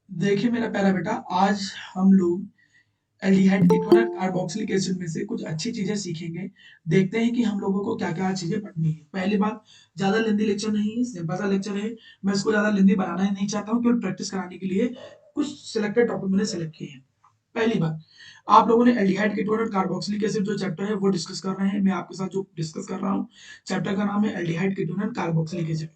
देखिए मेरा प्यारा बेटा, आज हम लोग एल्डिहाइड कीटोन और कार्बोक्सिलिक एसिड में से कुछ अच्छी चीजें सीखेंगे। देखते हैं कि हम लोगों को क्या-क्या चीजें पढ़नी है। पहली बात, ज्यादा लेंथी लेक्चर नहीं है, सिंपल सा लेक्चर है। मैं इसको ज्यादा लेंथी बनाना ही नहीं चाहता हूँ, केवल प्रैक्टिस कराने के लिए कुछ सिलेक्टेड टॉपिक मैंने सिलेक्ट किए हैं। पहली बात, आप लोगों ने एल्डिहाइड कीटोन और कार्बोक्सिलिक एसिड जो चैप्टर है वो डिस्कस कर रहे हैं। मैं आपके साथ जो डिस्कस कर रहा हूँ, चैप्टर का नाम है एल्डिहाइड कीटोन और कार्बोक्सिलिक एसिड।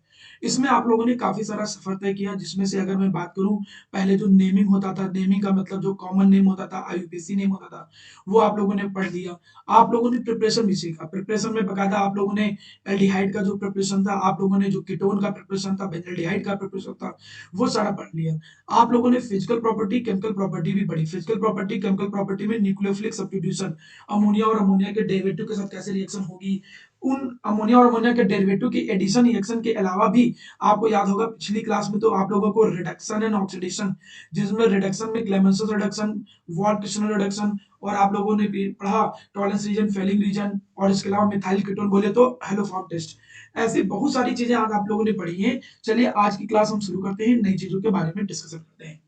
इसमें आप लोगों ने काफी सारा सफर तय किया, जिसमें से अगर मैं बात करूं, पहले जो नेमिंग होता था, नेमिंग का मतलब जो कॉमन नेम होता था, आईयूपीएसी नेम होता था, वो आप लोगों ने पढ़ लिया। आप लोगों ने प्रिपरेशन भी सीखा। प्रिपरेशन में बकायदा आप लोगों ने एल्डिहाइड का जो प्रिपरेशन था, आप लोगों ने जो कीटोन का प्रिपरेशन था, बेंजल्डिहाइड का प्रिपरेशन था, वो सारा पढ़ लिया। आप लोगों ने फिजिकल प्रॉपर्टी, केमिकल प्रॉपर्टी भी पढ़ी। फिजिकल प्रॉपर्टी, केमिकल प्रॉपर्टी में न्यूक्लियोफिलिक सब्स्टिट्यूशन, अमोनिया और अमोनिया के डेरिवेटिव के साथ कैसे रिएक्शन होगी, उन अमोनिया और अमोनिया के डेरिवेटिव की एडिशन रिएक्शन के अलावा भी आपको याद होगा पिछली क्लास में तो आप लोगों को रिडक्शन एंड ऑक्सीडेशन, जिसमें रिडक्शन में क्लेमेंसस रिडक्शन, वॉल्ट क्रिस्टल रिडक्शन, और आप लोगों ने भी पढ़ा टॉलरेंस रीजन, फेलिंग रीजन, और इसके अलावा मिथाइल कीटोन बोले तो हेलोफॉर्म टेस्ट। ऐसी बहुत सारी चीजें आज आप लोगों ने पढ़ी हैं। चलिए आज की क्लास हम शुरू करते हैं, नई चीजों के बारे में डिस्कशन करते हैं।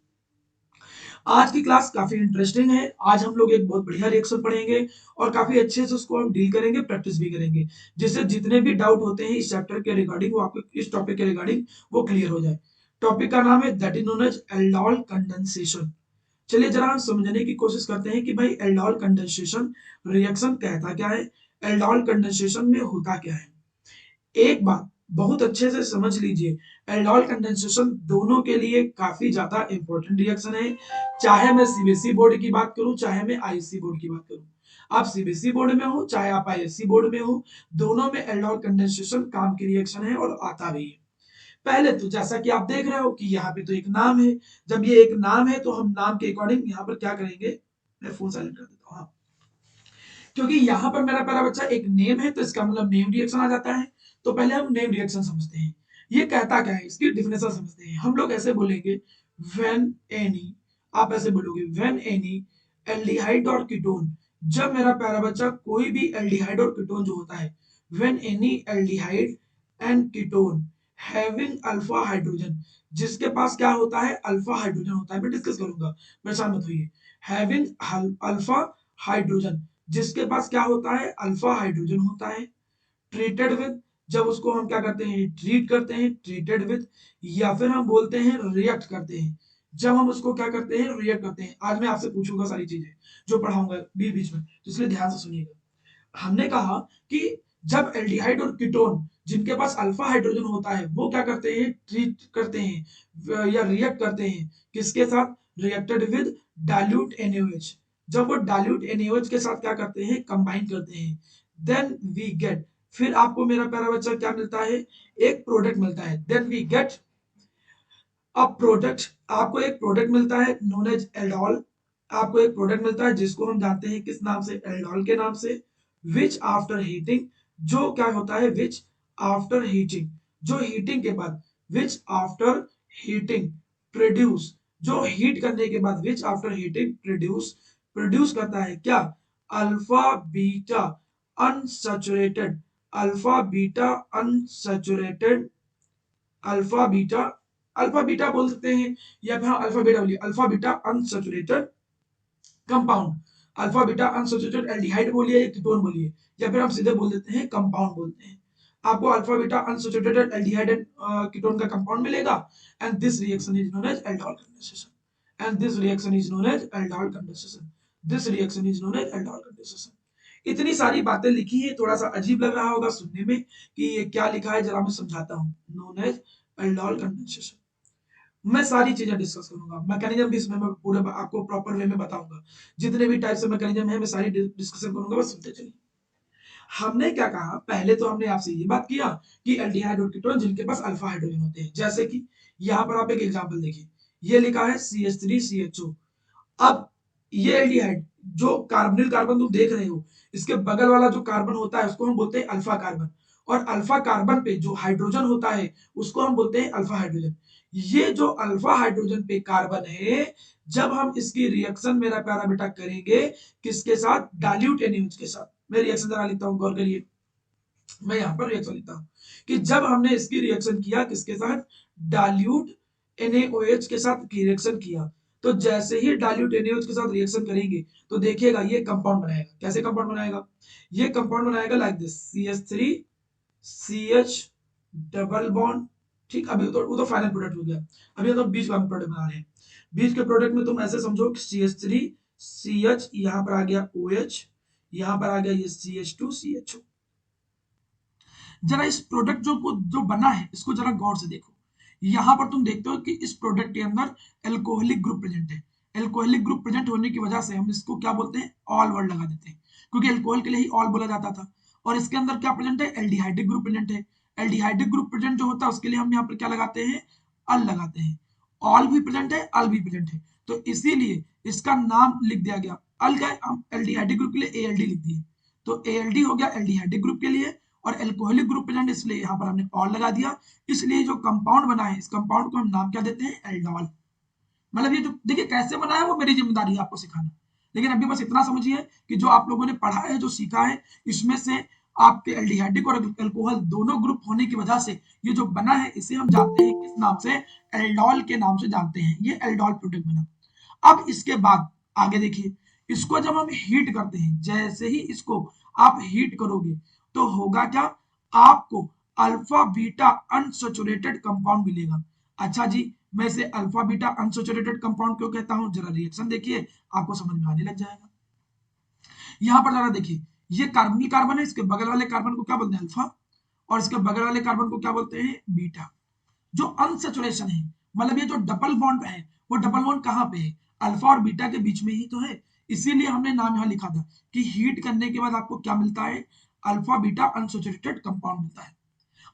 आज की क्लास काफी इंटरेस्टिंग है। आज हम लोग एक बहुत बढ़िया रिएक्शन पढ़ेंगे और काफी अच्छे से उसको हम डील करेंगे, प्रैक्टिस भी करेंगे, जिससे जितने भी डाउट होते हैं इस चैप्टर के रिगार्डिंग, वो आपको इस टॉपिक के रिगार्डिंग वो क्लियर हो जाए। टॉपिक का नाम है that is known as aldol condensation. चलिए जरा हम समझने की कोशिश करते हैं कि भाई एल्डोल कंडेंसेशन रिएक्शन कहता क्या है, एल्डोल कंडेंसेशन में होता क्या है। एक बात बहुत अच्छे से समझ लीजिए, एल्डोल कंडेंसेशन दोनों के लिए काफी ज्यादा इंपॉर्टेंट रिएक्शन है। चाहे मैं सीबीएसई बोर्ड की बात करूं, चाहे मैं आईएससी बोर्ड की बात करूं, आप सीबीएसई बोर्ड में हो चाहे आप आईएससी बोर्ड में हो, दोनों में एल्डोल कंडेंसेशन काम की रिएक्शन है और आता भी है। पहले तो जैसा कि आप देख रहे हो कि यहाँ पे तो एक नाम है। जब ये एक नाम है तो हम नाम के अकॉर्डिंग यहाँ पर क्या करेंगे, मैं फोन साइलेंट कर देता हूँ। हाँ, क्योंकि यहाँ पर मेरा प्यारा बच्चा एक नेम है तो इसका मतलब नेम रिएक्शन आ जाता है। तो पहले हम नेम रिएक्शन समझते हैं। ये कहता क्या है, इसकी डिफिनेशन समझते हैं। हम लोग ऐसे बोलेंगे, व्हेन एनी, आप ऐसे बोलोगे व्हेन एनी एल्डिहाइड और कीटोन, जब मेरा प्यारा बच्चा कोई भी एल्डिहाइड और कीटोन जो होता है, when any aldehyde and ketone having alpha hydrogen, जिसके पास क्या होता है, अल्फा हाइड्रोजन होता है। मैं डिस्कस करूंगा, परेशान मत होइए। हैविंग अल्फा हाइड्रोजन, जिसके पास क्या होता है, अल्फा हाइड्रोजन होता है। ट्रीटेड विद, जब उसको हम क्या करते हैं, ट्रीट करते हैं, ट्रीटेड विद, या फिर हम बोलते हैं रिएक्ट करते हैं, जब हम उसको क्या करते हैं, रिएक्ट करते हैं। आज मैं आपसे पूछूंगा सारी चीजें जो पढ़ाऊंगा बीच बीच में, तो इसलिए ध्यान से सुनिएगा। हमने कहा कि जब एल्डिहाइड और कीटोन जिनके पास अल्फा हाइड्रोजन होता है, वो क्या करते हैं, ट्रीट करते हैं या रिएक्ट करते हैं, किसके साथ, रिएक्टेड विद डाइल्यूट NaOH। जब वो डाइल्यूट NaOH के साथ क्या करते हैं, कंबाइन करते हैं, देन वी गेट, फिर आपको मेरा प्यारा बच्चा क्या मिलता है, एक प्रोडक्ट मिलता है। Then we get a product, आपको एक प्रोडक्ट मिलता है नोन एज एल्डोल। आपको एक प्रोडक्ट मिलता है जिसको हम जानते हैं किस नाम से, एल्डोल के नाम से। विच आफ्टर हीटिंग, जो क्या होता है, विच आफ्टर हीटिंग, जो हीटिंग के बाद, विच आफ्टर हीटिंग प्रोड्यूस, जो हीट करने के बाद, which after heating produce, produce करता है क्या, alpha beta unsaturated, alpha beta unsaturated, alpha beta, alpha beta बोल सकते हैं, या फिर अल्फा बीटा बोलिए, alpha beta unsaturated compound, alpha beta unsaturated aldehyde बोलिए या कीटोन बोलिए, या फिर हम सीधे बोल देते हैं कंपाउंड बोलते हैं। आपको alpha beta unsaturated aldehyde and ketone का कंपाउंड मिलेगा, and this reaction is known as aldol condensation, and this reaction is known as aldol condensation, this reaction is known as aldol condensation. इतनी सारी बातें लिखी है, थोड़ा सा अजीब लग रहा होगा सुनने में कि ये क्या लिखा है, जरा मैं समझाता हूँ। नोन एज एल्डोल कंडेंसेशन, मैं सारी चीजें डिस्कस करूंगा, मैकेनिज्म भी इसमें मैं पूरे आपको प्रॉपर वे में बताऊंगा। जितने भी टाइप से मैकेनिज्म है मैं सारी डिस्कशन करूंगा, बस सुनते चलिए। हमने क्या कहा, पहले तो हमने आपसे ये बात किया कि एल्डिहाइड और कीटोन जिनके पास अल्फा हाइड्रोजन होते हैं, जैसे कि यहाँ पर आप एक एग्जांपल देखिए, ये लिखा है CH3CHO। अब ये एल्डिहाइड, जो कार्बोनिल कार्बन तुम देख रहे हो, इसके बगल वाला जो कार्बन होता है उसको हम बोलते हैं अल्फा कार्बन, और अल्फा कार्बन पे जो हाइड्रोजन होता है उसको हम बोलते हैं अल्फा हाइड्रोजन। ये जो अल्फा हाइड्रोजन पे कार्बन है, जब हम इसकी रिएक्शन मेरा प्यारा बेटा करेंगे किसके साथ, डाइल्यूट NaOH के साथ। मैं रिएक्शन जरा लिखता हूँ, गौर करिए। मैं यहाँ पर रिएक्शन लिखता हूँ कि जब हमने इसकी रिएक्शन किया किसके साथ, डाइल्यूट NaOH के साथ रिएक्शन किया, तो जैसे ही डाइल्यूट NaOH के साथ रिएक्शन करेंगे तो देखिएगा ये कंपाउंड बनाएगा। कैसे कंपाउंड बनाएगा? ये कंपाउंड बनाएगा like this, CH3 CH double bond. ठीक, अभी तो वो तो फाइनल प्रोडक्ट हो गया, अभी तो बीच का प्रोडक्ट बना रहे हैं। बीच के प्रोडक्ट में तुम ऐसे समझो कि CH3 CH, यहाँ पर आ गया OH, यहाँ पर आ गया ये CH2 CHO। जरा इस प्रोडक्ट जो बना है इसको जरा गौर से देखो। यहां पर तुम देखते हो कि इस प्रोडक्ट के अंदर एल्कोहलिक ग्रुप प्रेजेंट है। एल्कोहलिक ग्रुप प्रेजेंट होने की वजह से हम इसको क्या बोलते हैं, ऑल वर्ड लगा देते हैं, क्योंकि एल्कोहल के लिए ही ऑल बोला जाता था। और इसके अंदर क्या प्रेजेंट है, एल्डिहाइडिक ग्रुप प्रेजेंट है। एल्डिहाइडिक ग्रुप प्रेजेंट जो होता है उसके लिए हम यहाँ पर क्या लगाते हैं, अल लगाते हैं। ऑल भी प्रेजेंट है, अल भी प्रेजेंट है, तो इसीलिए इसका नाम लिख दिया गया अल का। हम एल्डिहाइडिक ग्रुप के लिए ALD लिख दिए, तो ALD हो गया एल्डिहाइडिक ग्रुप के लिए, और एल्कोहलिक ग्रुप प्रेजेंट इसलिए यहाँ पर हमने ऑल लगा दिया। इसलिए जो कंपाउंड बना है इस कंपाउंड को हम नाम क्या देते हैं, एल्डोल। मतलब ये जो देखिए कैसे बना है वो मेरी जिम्मेदारी है आपको सिखाना, लेकिन अभी बस इतना समझिए कि जो आप लोगों ने पढ़ा है, जो सीखा है, इसमें से आपके एल्डिहाइडिक और अल्कोहल दोनों ग्रुप होने की वजह से ये जो बना है इसे हम जानते हैं किस नाम से, एल्डोल के नाम से जानते हैं। ये एल्डोल प्रोडक्ट बना। अब इसके बाद आगे देखिए, इसको जब हम हीट करते हैं, जैसे ही इसको आप हीट करोगे तो होगा क्या, आपको अल्फा बीटा अनसैचुरेटेड कंपाउंड मिलेगा। अच्छा जी, मैं इसे अल्फा बीटा अनसैचुरेटेड कंपाउंड क्यों कहता हूं, जरा रिएक्शन देखिए, आपको समझ में आने लग जाएगा। यहां पर जरा देखिए, ये कार्बोनिल कार्बन है, इसके बगल वाले कार्बन को क्या बोलते हैं, अल्फा, और इसके बगल वाले कार्बन को क्या बोलते हैं, बीटा। जो अनसैचुरेशन है, मतलब ये जो डबल बॉन्ड है, वो डबल बॉन्ड कहां पे है, अल्फा और बीटा के बीच में ही तो है। इसीलिए हमने नाम यहां लिखा था कि हीट करने के बाद आपको क्या मिलता है, अल्फा बीटा अनसैचुरेटेड कंपाउंड मिलता है।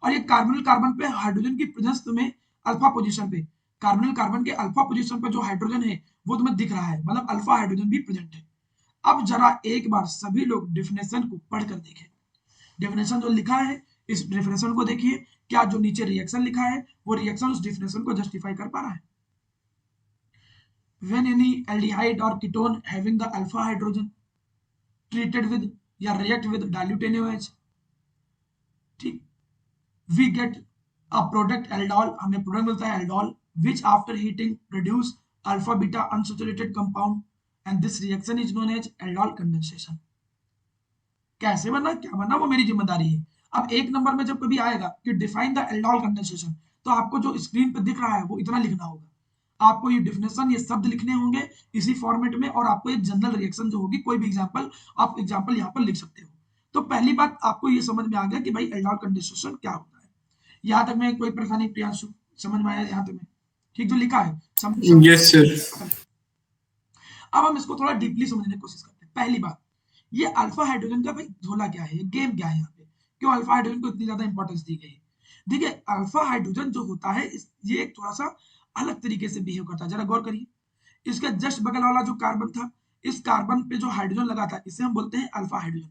और ये कार्बोनिल कार्बन पे हाइड्रोजन की प्रेजेंस में अल्फा पोजीशन पे, कार्बोनिल कार्बन के अल्फा पोजीशन पे जो हाइड्रोजन है वो तुम्हें दिख रहा है, मतलब अल्फा हाइड्रोजन भी प्रेजेंट है। अब जरा एक बार सभी लोग डेफिनेशन को पढ़कर देखें। डेफिनेशन जो लिखा है इस डेफिनेशन को देखिए, क्या जो नीचे रिएक्शन लिखा है वो रिएक्शन उस डेफिनेशन को जस्टिफाई कर पा रहा है। When any aldehyde or ketone having the alpha hydrogen treated with या react with dilute NaOH, ठीक, we get a product aldol, हमें प्रोडक्ट मिलता है aldol, which after heating produce alpha beta unsaturated compound and this reaction is known as aldol condensation। कैसे बना, क्या बना, वो मेरी जिम्मेदारी है। अब एक नंबर में जब कभी आएगा कि डिफाइन द एल्डोल कंडेंसेशन, तो आपको जो स्क्रीन पे दिख रहा है वो इतना लिखना होगा। आपको ये डेफिनेशन, ये शब्द लिखने होंगे इसी फॉर्मेट में, और आपको एक जनरल रिएक्शन जो होगी, कोई भी एग्जांपल आप एग्जांपल यहाँ पर लिख सकते हो। तो पहली बात आपको ये समझ में आ गया कि भाई एल्डोल कंडेंसेशन क्या होता है। यहाँ तक में कोई परेशानी, प्रियांशु समझ में आया यहाँ तक में, ठीक जो लिखा है यस सर। अब हम इसको थोड़ा डीपली समझने की कोशिश करते हैं। पहली बात, ये अल्फा हाइड्रोजन का भाई धोला क्या है, गेम क्या है यहाँ पे, क्यों अल्फा हाइड्रोजन को इतनी ज्यादा इंपॉर्टेंस दी गई है। देखिए अल्फा हाइड्रोजन जो होता है ये एक थोड़ा सा अलग तरीके से बिहेव करता है, जरा गौर करिए। इसके जस्ट बगल वाला जो कार्बन था, इस कार्बन पे जो हाइड्रोजन लगा था इसे हम बोलते हैं अल्फा हाइड्रोजन।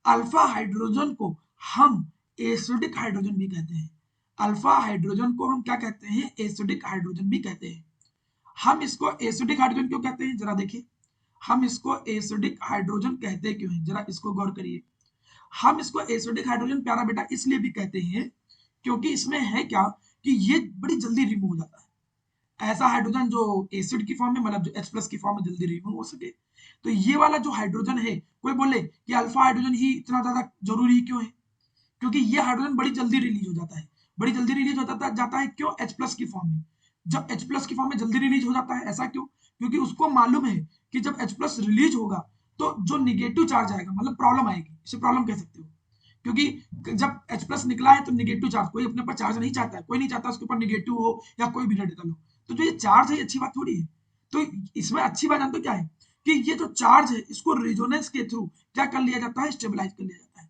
अल्फा हाइड्रोजन को हम एसिडिक हाइड्रोजन भी कहते हैं। अल्फा हाइड्रोजन को हम क्या कहते हैं, एसिडिक हाइड्रोजन भी कहते हैं। हम इसको एसिडिक हाइड्रोजन क्यों कहते हैं, जरा देखिए, हम इसको एसिडिक हाइड्रोजन कहते क्यों हैं, जरा इसको गौर करिए। हम इसको एसिडिक हाइड्रोजन प्यारा बेटा इसलिए भी कहते हैं क्योंकि इसमें है क्या कि ये बड़ी जल्दी रिमूव हो जाता है। ऐसा हाइड्रोजन जो एसिड की फॉर्म में, मतलब जो H+ की फॉर्म में जल्दी रिमूव हो सके। तो ये वाला जो हाइड्रोजन है, कोई बोले कि अल्फा हाइड्रोजन ही इतना ज्यादा जरूरी क्यों है, क्योंकि ये हाइड्रोजन बड़ी जल्दी रिलीज हो जाता है। बड़ी जल्दी रिलीज हो जाता है क्यों, H+ की फॉर्म में। जब H+ की फॉर्म में जल्दी रिलीज हो जाता है, ऐसा क्यों, क्योंकि उसको मालूम है कि जब H+ रिलीज होगा तो जो निगेटिव चार्ज आएगा, मतलब प्रॉब्लम आएगी, इसे प्रॉब्लम कह सकते हो। क्योंकि जब H+ निकला है तो निगेटिव चार्ज, कोई अपने पर चार्ज नहीं चाहता है, कोई नहीं चाहता उसके ऊपर निगेटिव हो या कोई भी रेडिकल हो। तो जो ये चार्ज है ये अच्छी बात थोड़ी है। तो इसमें अच्छी बात जानते हो क्या है कि ये जो चार्ज है इसको रेजोनेंस के थ्रू क्या कर लिया जाता है, स्टेबलाइज कर लिया जाता है।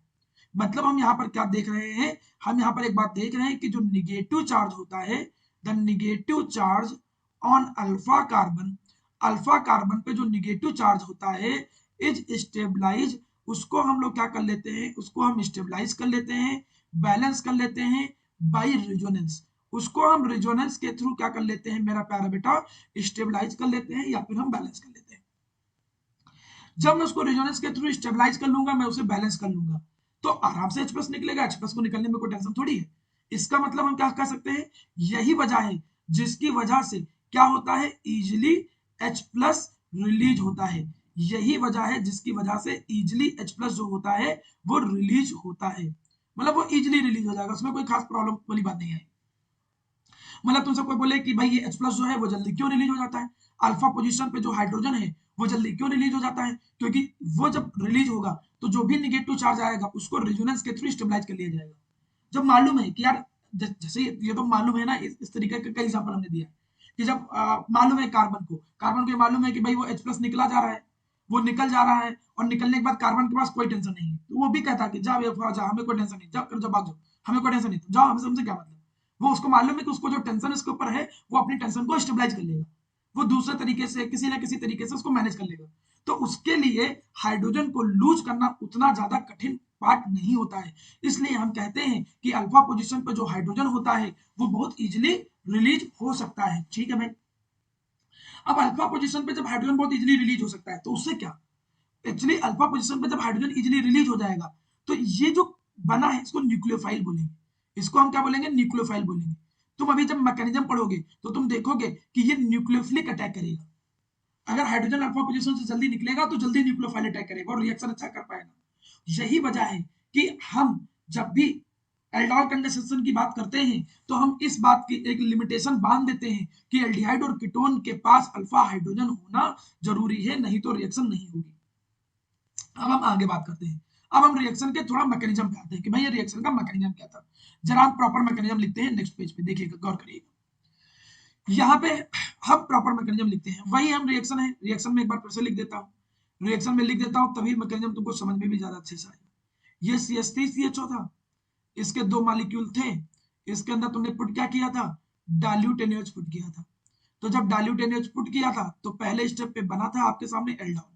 मतलब हम यहाँ पर क्या देख रहे हैं, हम यहाँ पर एक बात देख रहे हैं कि जो निगेटिव चार्ज होता है, the negative charge on alpha carbon पे जो निगेटिव चार्ज होता है इज स्टेबलाइज, उसको हम लोग क्या कर लेते हैं, उसको हम स्टेबलाइज कर लेते हैं, बैलेंस कर लेते हैं बाय रेजोनेंस। उसको हम रेजोनेंस के थ्रू क्या कर लेते हैं मेरा प्यारा बेटा, स्टेबलाइज कर लेते हैं या फिर हम बैलेंस कर लेते हैं। जब मैं उसको रेजोनेंस के थ्रू स्टेबलाइज कर लूंगा, मैं उसे बैलेंस कर लूंगा, तो आराम से H+ निकलेगा। H+ को निकलने में कोई टेंशन थोड़ी है। इसका मतलब हम क्या कह सकते हैं, यही वजह है जिसकी वजह से क्या होता है, इजिली H प्लस रिलीज होता है। यही वजह है जिसकी वजह से इजिली H प्लस जो होता है वो रिलीज होता है, मतलब वो इजिली रिलीज हो जाएगा, उसमें कोई खास प्रॉब्लम वाली बात नहीं है। मतलब तुमसे कोई बोले कि भाई ये H प्लस जो है वो जल्दी क्यों रिलीज हो जाता है, अल्फा पोजीशन पे जो हाइड्रोजन है वो जल्दी क्यों रिलीज हो जाता है, क्योंकि वो जब रिलीज होगा तो जो भी निगेटिव चार्ज आएगा उसको रेजोनेंस के थ्रू स्टेबलाइज कर लिया जाएगा। जब मालूम है कि यार जैसे ये तो मालूम है ना, इस तरीके के कई एग्जांपल हमने दिया है कि जब मालूम है कार्बन को ये मालूम है कि भाई वो H प्लस निकला जा रहा है, वो निकल जा रहा है और निकलने के बाद कार्बन के पास कोई टेंशन नहीं है, तो वो भी कहता है कि जा जा, हमें कोई टेंशन नहीं, जा कर, भाग जाओ, हमें कोई टेंशन नहीं, जाओ, हमसे क्या मतलब। वो उसको मालूम है कि उसको जो टेंशन इसके ऊपर है वो अपनी टेंशन को स्टेबलाइज कर लेगा, वो दूसरे तरीके से किसी ना किसी तरीके से उसको मैनेज कर लेगा। तो उसके लिए हाइड्रोजन को लूज करना उतना ज्यादा कठिन पार्ट नहीं होता है, इसलिए हम कहते हैं कि अल्फा पोजीशन पर जो हाइड्रोजन होता है वो बहुत इजीली रिलीज हो सकता है। ठीक है भाई, अब अल्फा पोजीशन पे जब हाइड्रोजन बहुत इजीली रिलीज हो सकता है तो उससे क्या, एक्चुअली अल्फा पोजीशन पे जब हाइड्रोजन इजीली रिलीज हो जाएगा तो ये जो बना है इसको न्यूक्लियोफाइल बोलेंगे, इसको हम क्या बोलेंगे, न्यूक्लियोफाइल बोलेंगे। तुम अभी जब मैकेनिज्म पढ़ोगे तो तुम देखोगे कि ये न्यूक्लियोफिलिक अटैक करेगा, अगर हाइड्रोजन अल्फा पोजीशन से जल्दी निकलेगा तो जल्दी न्यूक्लियोफाइल अटैक करेगा और रिएक्शन अच्छा कर पाएगा। यही वजह है कि हम जब भी एल्डिहाइड कंडेंसेशन की बात करते हैं तो हम इस बात की एक लिमिटेशन बांध देते हैं कि एल्डिहाइड और कीटोन के पास अल्फा हाइड्रोजन होना जरूरी है, नहीं तो रिएक्शन नहीं होगी। अब हम आगे बात करते हैं, अब हम रिएक्शन के थोड़ा मैकेनिज्म पे आते हैं कि भाई ये रिएक्शन का मैकेनिज्म क्या था। जरा हम प्रॉपर मैकेनिज्म लिखते हैं, नेक्स्ट पेज पे देखिएगा, गौर करिएगा। यहाँ पे हम प्रॉपर मैकेनिज्म लिखते हैं, वही हम रिएक्शन है, रिएक्शन में एक बार फिर से लिख देता हूँ, रिएक्शन में लिख देता हूँ, तभी मैकेनिज्म तुमको समझ में भी ज्यादा अच्छे से आएगा। ये CH3CHO था, इसके 2 मॉलिक्यूल थे, इसके अंदर तुमने पुट क्या किया था, डाइल्यूट NaOH पुट किया था। तो जब डाइल्यूट NaOH पुट किया था तो पहले स्टेप पे बना था आपके सामने एल्डोल।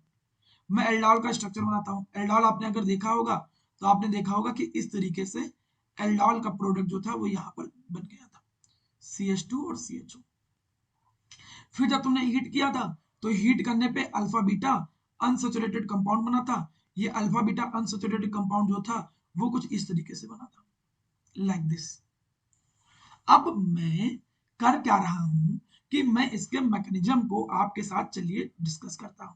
मैं एल्डोल का स्ट्रक्चर बनाता हूँ। एल्डोल आपने अगर देखा होगा तो आपने देखा होगा कि इस तरीके से एल्डोल का प्रोडक्ट जो था वो यहाँ पर बन गया था, CH2 और CHO। फिर जब तुमने हीट किया था तो हीट करने पे अल्फा बीटा अनसैचुरेटेड कंपाउंड बना था। ये अल्फा बीटा अनसैचुरेटेड कंपाउंड जो था वो कुछ इस तरीके से बना था, लाइक दिस। अब मैं कर क्या रहा हूं कि मैं इसके मैकेनिज्म को आपके साथ चलिए डिस्कस करता हूं।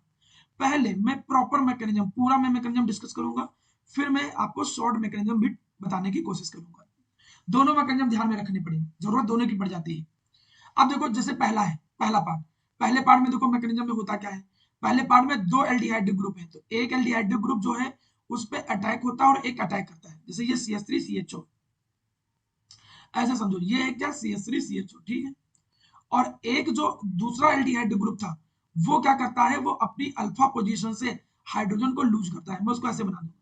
पहले मैं प्रॉपर मैकेनिज्म, पूरा मैं मैकेनिज्म डिस्कस करूंगा, फिर मैं आपको शॉर्ट मैकेनिज्म भी बताने की कोशिश करूंगा। दोनों मैकेनिज्म ध्यान में रखनी पड़ेगी, जरूरत दोनों की पड़ जाती है। अब देखो, जैसे पहला है, पहला पार्ट, पहले पार्ट में देखो मैकेनिज्म में होता क्या है। पहले पार्ट में 2 एल्डिहाइड ग्रुप है, तो एक एल्डिहाइड ग्रुप जो है उस पर अटैक होता है और एक अटैक करता है, जैसे ये CH3CHO, ऐसा समझो ये है क्या, CH3CHO, ठीक है। और एक जो दूसरा एल्डिहाइड ग्रुप था वो क्या करता है, वो अपनी अल्फा पोजीशन से हाइड्रोजन को लूज करता है। मैं उसको ऐसे बना दूंगा,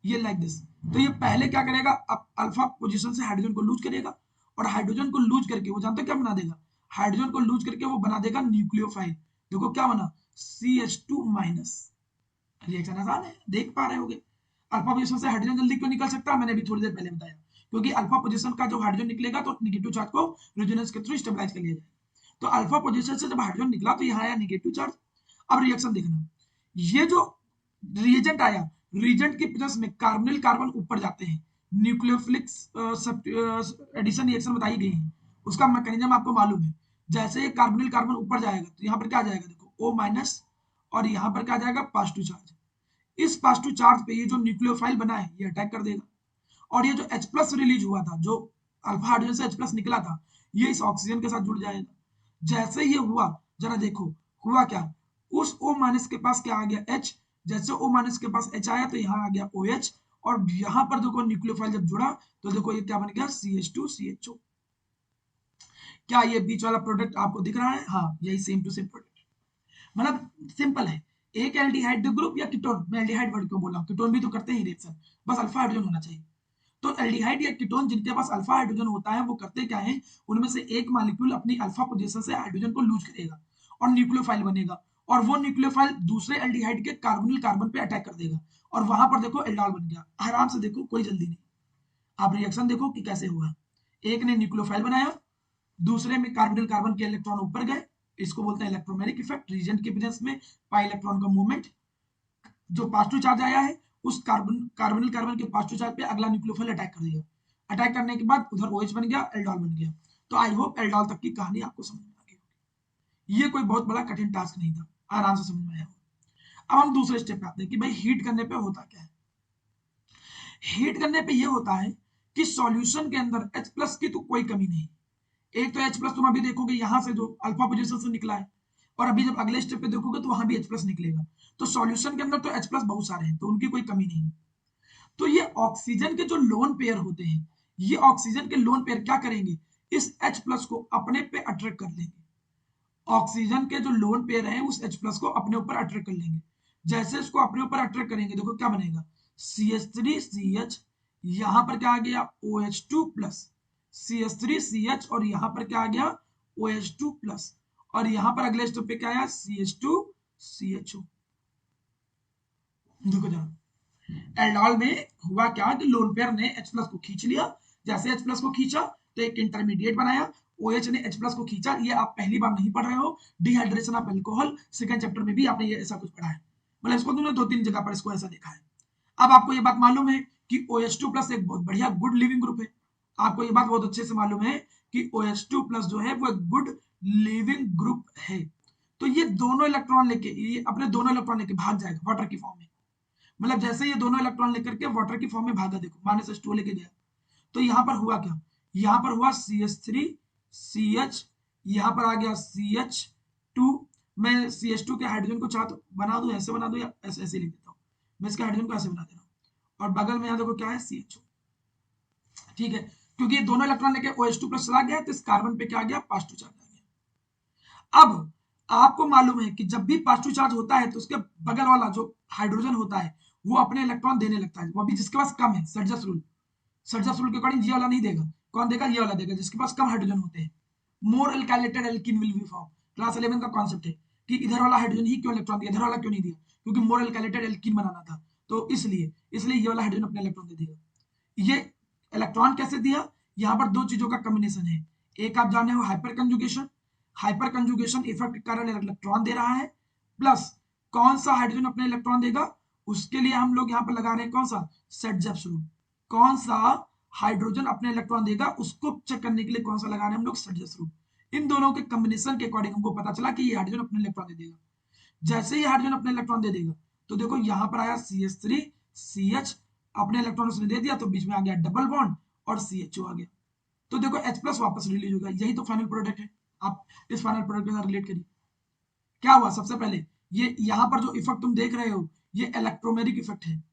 ये लाइक दिस। तो ये पहले क्या करेगा, अल्फा पोजीशन से हाइड्रोजन को लूज करेगा और हाइड्रोजन को लूज करके वो जानते क्या बना देगा, हाइड्रोजन को लूज करके वो बना देगा न्यूक्लियोफाइल। देखो क्या बना, CH2 माइनस। रिएक्शन आसान है, देख पा रहे होगे। अल्फा पोजीशन से हाइड्रोजन जल्दी क्यों निकल सकता है, मैंने अभी थोड़ी देर पहले बताया, क्योंकि अल्फा पोजीशन का जो हाइड्रोजन निकलेगा तो निगेटिव चार्ज को रेजोनेंस के थ्रू स्टेबलाइज कर लिया जाएगा। तो अल्फा पोजीशन से जब हाइड्रोजन निकला तो यहाँ आया निगेटिव चार्ज। अब रिएक्शन देखना, ये जो रिएजेंट आया, रिएजेंट की प्रेजेंस में कार्बोनिल कार्बन ऊपर जाते हैं, न्यूक्लियोफिलिक एडिशन रिएक्शन बताई गई है, उसका मैकेनिज्म आपको मालूम है। जैसे ये कार्बोनिल कार्बन ऊपर जाएगा तो यहाँ पर क्या जाएगा, देखो O माइनस, और यहाँ पर क्या जाएगा, पॉजिटिव चार्ज। इस पॉजिटिव चार्ज पे ये जो न्यूक्लियोफाइल बना है ये अटैक कर देगा, और ये जो H प्लस रिलीज हुआ था, जो अल्फा हाइड्रोजन से H प्लस निकला था, ये इस ऑक्सीजन के साथ जुड़ जाएगा। जैसे ये हुआ, जरा देखो हुआ क्या, उस O माइनस के पास क्या आ गया, H। जैसे O माइनस के पास H आया तो यहाँ आ गया OH, और यहाँ पर देखो न्यूक्लियोफाइल जब जुड़ा तो देखो ये क्या बन गया, CH2CHO। क्या ये बीच वाला प्रोडक्ट आपको दिख रहा है, हाँ यही सेम टू सेम प्रोडक्ट। मतलब सिंपल है, एक एल्डिहाइड ग्रुप या कीटोन, मैं एल्डिहाइड वर्ड क्यों बोल रहा हूँ, कीटोन भी तो करते हैं रिएक्शन, बस अल्फा हाइड्रोजन होना चाहिए। तो एल्डिहाइड या कीटोन जिनके पास अल्फा हाइड्रोजन होता है वो करते क्या है, उनमें से एक मॉलिक्यूल अपनी अल्फा पोजीशन से हाइड्रोजन को लूज करेगा और न्यूक्लियोफाइल बनेगा, और वो न्यूक्लियोफाइल दूसरे एल्डिहाइड के कार्बोनिल कार्बन पे अटैक कर देगा, और वहां पर देखो एल्डोल बन गया। आराम से देखो, कोई जल्दी नहीं। आप रिएक्शन देखो कि कैसे हुआ, एक ने न्यूक्लियोफाइल बनाया, दूसरे में कार्बोनिल कार्बन के इलेक्ट्रॉन ऊपर गए, इसको बोलते हैं इलेक्ट्रोमेरिक इफेक्ट। रीजेंट की प्रेजेंस में पाई इलेक्ट्रॉन का मूवमेंट, जो पॉजिटिव चार्ज आया है उस कार्बोनिल कार्बन के पॉजिटिव चार्ज पे अगला न्यूक्लियोफाइल अटैक कर दिया, अटैक करने के बाद उधर OH बन गया, एल्डोल बन गया। तो आई होप एल्डोल तक की कहानी आपको समझ में आ गई होगी। ये कोई बहुत बड़ा कठिन टास्क नहीं था, आराम से समझ में आया। अब हम दूसरे स्टेप पे आते हैं कि भाई हीट करने पे होता क्या है। हीट करने पे ये होता है कि सॉल्यूशन के अंदर H प्लस की तो कोई कमी नहीं। एक तो H प्लस तुम अभी देखोगे यहां से जो अल्फा पोजीशन से निकला है, और अभी जब अगले स्टेप पे देखोगे तो वहां भी H प्लस निकलेगा। तो सॉल्यूशन के अंदर तो H प्लस बहुत सारे हैं, तो उनकी कोई कमी नहीं। तो ये ऑक्सीजन के जो लोन पेयर होते हैं, ये ऑक्सीजन के लोन पेयर क्या करेंगे, इस H प्लस को अपने पे अट्रैक्ट कर लेंगे। ऑक्सीजन के जो लोन पेयर हैं उस H प्लस को अपने ऊपर अट्रैक्ट कर लेंगे। जैसे इसको अपने ऊपर अट्रैक्ट करेंगे, देखो क्या बनेगा, CH3CH, यहां पर क्या आ गया OH2 प्लस, CH3CH, और यहां पर क्या आ गया OH2 प्लस, और यहां पर अगले स्टेप पे क्या आया CH2CHO। देखो जरा एल्डोल में हुआ क्या कि लोन पेयर ने H प्लस को खींच लिया। जैसे H प्लस को खींचा तो एक इंटरमीडिएट बनाया, OH ने H प्लस को खींचा। ये आप पहली बार नहीं पढ़ रहे हो, dehydration of alcohol second chapter में भी आपने ये ऐसा कुछ पढ़ा है, मतलब इसको तुमने 2-3 जगह पर इसको ऐसा देखा है। अब आपको ये बात मालूम है कि OH2 प्लस एक बहुत बढ़िया गुड लिविंग ग्रुप है। आपको ये बात बहुत अच्छे से मालूम है कि OH2 प्लस जो है वो एक गुड लिविंग ग्रुप है। तो ये दोनों इलेक्ट्रॉन लेके, ये अपने दोनों इलेक्ट्रॉन लेके भाग जाएगा वाटर की फॉर्म में। मतलब जैसे ये दोनों इलेक्ट्रॉन लेकर के वाटर की फॉर्म में भागा, देखो -H2 लेके गया, तो यहां पर हुआ क्या, यहां पर हुआ CH3CH, यहां पर आ गया CH2। मैं CH2 के हाइड्रोजन को चाह तो बना दूं, ऐसे बना दूं या ऐसे ऐसे लिख देता हूं, मैं इसके हाइड्रोजन को ऐसे बना दे रहा हूं, और बगल में यहां देखो क्या है CHO। ठीक है, क्योंकि ये दोनों इलेक्ट्रॉन लेके OH2 प्लस चला गया तो इस कार्बन पे क्या आ गया, पॉजिटिव चार्ज आ गया। अब आपको मालूम है कि जब भी पॉजिटिव चार्ज होता है तो उसके बगल वाला जो हाइड्रोजन होता है वो अपने इलेक्ट्रॉन देने लगता है, वो भी जिसके पास कम है। सर्जस रूल, सर्जस रूल के अकॉर्डिंग ये वाला नहीं देगा, कौन देगा, ये वाला देगा, जिसके पास कम हाइड्रोजन होते हैं। More alkylated alkene will be form, class 11 का कॉन्सेप्ट है कि इधर वाला हाइड्रोजन ही क्यों इलेक्ट्रॉन दिया, इधर वाला क्यों नहीं दिया, क्योंकि मोर अल्काइलेटेड एल्कीन बनाना था, तो इसलिए ये वाला हाइड्रोजन अपने इलेक्ट्रॉन दे देगा। ये इलेक्ट्रॉन कैसे दिया, यहां पर दो चीजों का कॉम्बिनेशन है। एक आप जाने हो hyper conjugation, hyper conjugation effect के कारण इलेक्ट्रॉन दे रहा है, प्लस कौन सा हाइड्रोजन अपने इलेक्ट्रॉन देगा, उसके लिए हम लोग यहां पर लगा रहे हैं कौन सा, सेट-जेप्स रूल। कौन सा हाइड्रोजन अपने इलेक्ट्रॉन देगा उसको चेक करने के लिए कौन सा लगा रहे हैं हम लोग, सेट-जेप्स रूल। इन दोनों के कॉम्बिनेशन के अकॉर्डिंग हमको पता चला कि ये हाइड्रोजन अपने इलेक्ट्रॉन दे देगा। जैसे ही हाइड्रोजन अपने इलेक्ट्रॉन दे देगा तो देखो यहां पर आया CH3CH, अपने इलेक्ट्रॉन उसने दे दिया तो बीच में आ गया डबल बॉन्ड और CHO आ गया। तो देखो H प्लस वापस रिलीज होगा, यही तो फाइनल प्रोडक्ट है। आप इस फाइनल प्रोडक्ट के साथ रिलेट करिए क्या हुआ। सबसे पहले ये यहां पर जो इफेक्ट तुम देख रहे हो ये इलेक्ट्रोमेरिक इफेक्ट है।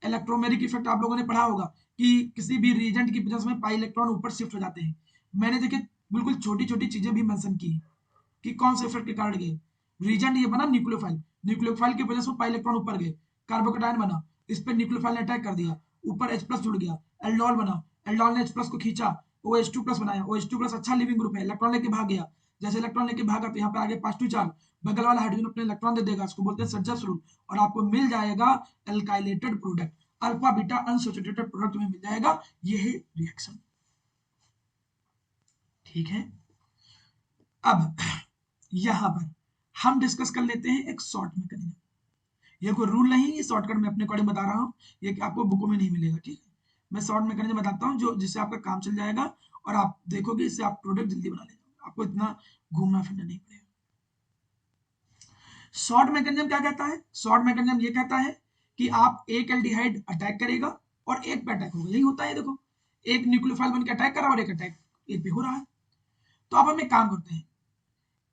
इलेक्ट्रोमेरिक इफेक्ट आप लोगों ने पढ़ा होगा कि किसी भी रिएजेंट की प्रेजेंस में पाई इलेक्ट्रॉन ऊपर शिफ्ट हो जाते हैं। मैंने देखिए बिल्कुल छोटी छोटी चीजें भी मेंशन की कि कौन से इफेक्ट के कारण गए। रीजेंट ये बना न्यूक्लियोफाइल, न्यूक्लियोफाइल की वजह से पाई इलेक्ट्रॉन ऊपर गए, कार्बोकेटायन बना, इस पर न्यूक्लियोफाइल ने अटैक कर दिया, ऊपर H प्लस जुड़ गया, एल्डोल बना, एल्डोल ने H प्लस को खींचा, OH2 प्लस बनाया, OH2 प्लस अच्छा लिविंग ग्रुप है, इलेक्ट्रॉन लेके भाग गया। जैसे इलेक्ट्रॉन लेके भागा तो यहाँ पे आगे पॉजिटिव चार्ज, बगल वाला हाइड्रोजन अपने इलेक्ट्रॉन दे देगा, उसको बोलते हैं सर्जस रूल, और आपको मिल जाएगा alkylated product, alpha beta unsaturated product में मिल जाएगा। ये है रिएक्शन। ठीक है, अब यहां पर हम डिस्कस कर लेते हैं एक शॉर्ट मैकेनिज्म। ये कोई रूल नहीं, ये शॉर्टकट में अपने अकॉर्डिंग बता रहा हूँ, ये आपको बुकों में नहीं मिलेगा। ठीक है, मैं शॉर्ट मैकेनिज्म बताता हूँ जो जिससे आपका काम चल जाएगा और आप देखोगे इससे आप प्रोडक्ट जल्दी बना लेंगे, आपको इतना घूमना फिरना नहीं पड़ेगा। शॉर्ट मैकेनिज्म क्या कहता है, शॉर्ट मैकेनिज्म ये कहता है कि आप एक एल्डिहाइड अटैक करेगा और एक पे अटैक होगा, यही होता है। देखो एक न्यूक्लियोफाइल बन के अटैक कर रहा है और एक अटैक एक पे हो रहा है। तो अब हम एक काम करते हैं,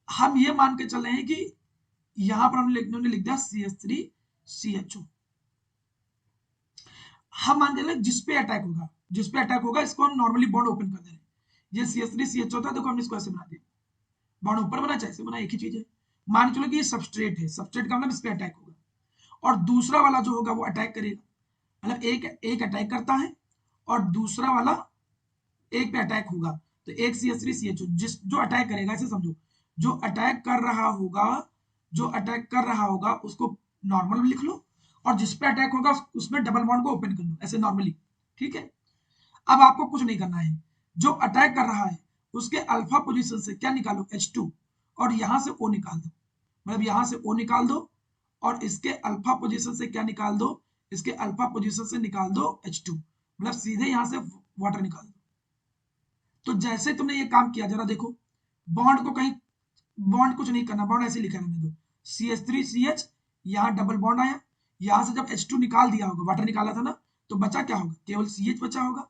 हम ये मान के चल रहे हैं कि यहां पर हमने लिख दिया CH3CHO। हम मान लें जिस पे अटैक होगा, जिस पे अटैक होगा इसको हम नॉर्मली बॉन्ड ओपन कर दे रहे हैं। ये CH3CH होता है, देखो हमने इसको ऐसे बना दिया, बॉन्ड ऊपर बना चाहे ऐसे बना, एक ही चीज है। मान चलो कि ये सबस्ट्रेट है, सबस्ट्रेट का मतलब इस पे अटैक होगा, और दूसरा वाला जो होगा वो अटैक करेगा, मतलब एक एक अटैक करता है और दूसरा वाला एक पे अटैक होगा। तो एक CH3CHO जिस जो अटैक करेगा, ऐसे समझो, जो अटैक कर रहा होगा, जो अटैक कर रहा होगा उसको नॉर्मल लिख लो, और जिस पे अटैक होगा उसमें डबल बॉन्ड को ओपन कर लो ऐसे नॉर्मली। ठीक है, अब आपको कुछ नहीं करना है, जो अटैक कर रहा है उसके अल्फा पोजीशन से क्या निकालो, H2, और यहां से O निकाल दो, मतलब यहां से O निकाल दो और इसके अल्फा पोजीशन से क्या निकाल दो, इसके अल्फा पोजीशन से निकाल दो H2, मतलब सीधे यहां से वाटर निकाल दो। तो जैसे तुमने ये काम किया, जरा देखो, बॉन्ड को कहीं, बॉन्ड कुछ नहीं करना, बॉन्ड ऐसे लिखा रहने दो, CH3CH, यहाँ डबल बॉन्ड आया, यहाँ से जब H2 निकाल दिया होगा, वाटर निकाला था ना, तो बचा क्या होगा, केवल CH बचा होगा,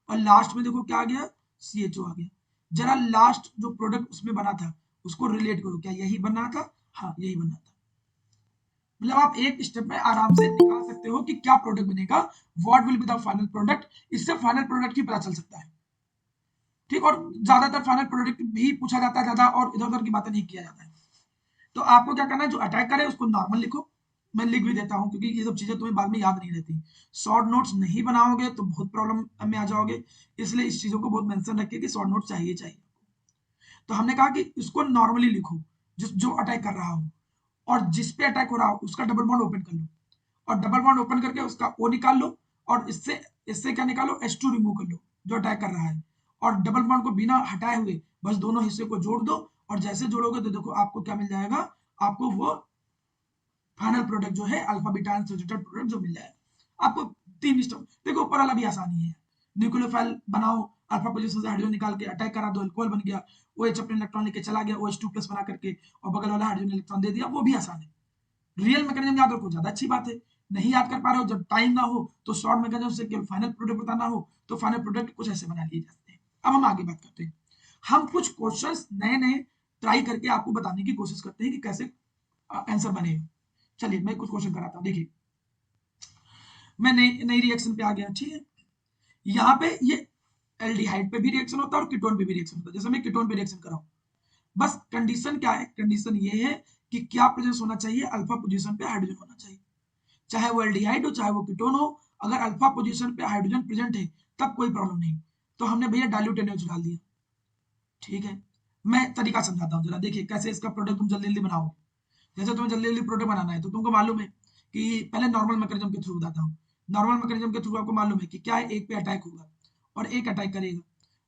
और लास्ट में देखो क्या आ गया, CHO आ गया। जरा लास्ट जो प्रोडक्ट उसमें बना था उसको रिलेट करो, क्या यही बनना था, हाँ यही बनना था। मतलब आप एक स्टेप में आराम से निकाल सकते हो कि क्या प्रोडक्ट बनेगा, what will be the final product, इससे फाइनल प्रोडक्ट की पता चल सकता है, ठीक। और ज्यादातर फाइनल प्रोडक्ट भी पूछा जाता है ज्यादा, और इधर उधर की बातें नहीं किया जाता है। तो आपको क्या करना है, जो अटैक करे उसको नॉर्मल लिखो, मैं लिख भी देता हूं क्योंकि ये सब चीजें तुम्हें बाद में याद नहीं रहती। शॉर्ट नोट्स नहीं बनाओगे तो बहुत प्रॉब्लम में आ जाओगे, इसलिए इस चीजों को बहुत मेंशन रखिए कि शॉर्ट नोट चाहिए चाहिए। तो हमने कहा कि इसको नॉर्मली लिखो, जिस जो अटैक कर रहा हो, और जिस पे अटैक हो रहा हो उसका डबल बॉन्ड ओपन कर लो, और डबल बॉन्ड ओपन करके उसका O निकाल लो, और इससे इससे क्या निकालो, H2 रिमूव कर लो जो अटैक कर रहा है, और डबल बॉन्ड को बिना हटाए हुए बस दोनों हिस्से को जोड़ दो, और जैसे जोड़ोगे तो देखो आपको क्या मिल जाएगा, आपको वो फाइनल प्रोडक्ट जो है अल्फा बीटा एंसोसिएटेड प्रोडक्ट जो मिल जाएगा आपको। तीन स्टेप देखो, ऊपर वाला भी आसानी है, न्यूक्लियोफाइल बनाओ, अल्फा पोजीशन से हाइड्रोजन निकाल के अटैक करा दो, अल्कोहल बन गया, OH अपने इलेक्ट्रॉन लेके चला गया, OH2 प्लस बना करके, और बगल वाला हाइड्रोजन इलेक्ट्रॉन दे दिया, वो भी आसान है। रियल मैकेनिज्म याद रखो, ज्यादा अच्छी बात है। नहीं याद कर पा रहे हो, जब टाइम ना हो तो शॉर्ट मैकेनिज्म से केवल फाइनल प्रोडक्ट बताना हो तो फाइनल प्रोडक्ट कुछ ऐसे बना लिए जाते हैं। अब हम आगे बात करते हैं, हम कुछ क्वेश्चंस नए नए ट्राई करके आपको बताने की कोशिश करते हैं कि कैसे आंसर बनेगा। चलिए मैं कुछ क्वेश्चन कराता हूँ, देखिए मैं नई नई रिएक्शन पे आ गया, ठीक है। यहाँ पे ये एल्डिहाइड पे भी रिएक्शन होता है और कीटोन पे भी रिएक्शन होता है, जैसे मैं कीटोन पे रिएक्शन कराऊं, बस कंडीशन क्या है, कंडीशन ये है कि क्या प्रेजेंस होना चाहिए, अल्फा पोजीशन पे हाइड्रोजन होना चाहिए, चाहे वो एल्डिहाइड हो चाहे वो कीटोन हो, अगर अल्फा पोजीशन पे हाइड्रोजन प्रेजेंट है तब कोई प्रॉब्लम नहीं। तो हमने भैया डाइल्यूट NaOH डाल दिया, ठीक है। मैं तरीका समझाता हूँ, जरा देखिए कैसे इसका प्रोडक्ट तुम जल्दी जल्दी बनाओगे। जैसे तुम्हें जल्दी जल्दी प्रोडक्ट बनाना है तो तुमको मालूम है कि पहले नॉर्मल मैकेनिज्म के थ्रू बताता हूँ। नॉर्मल मैकेनिज्म के थ्रू आपको मालूम है कि क्या है, एक पे अटैक होगा और एक अटैक करेगा,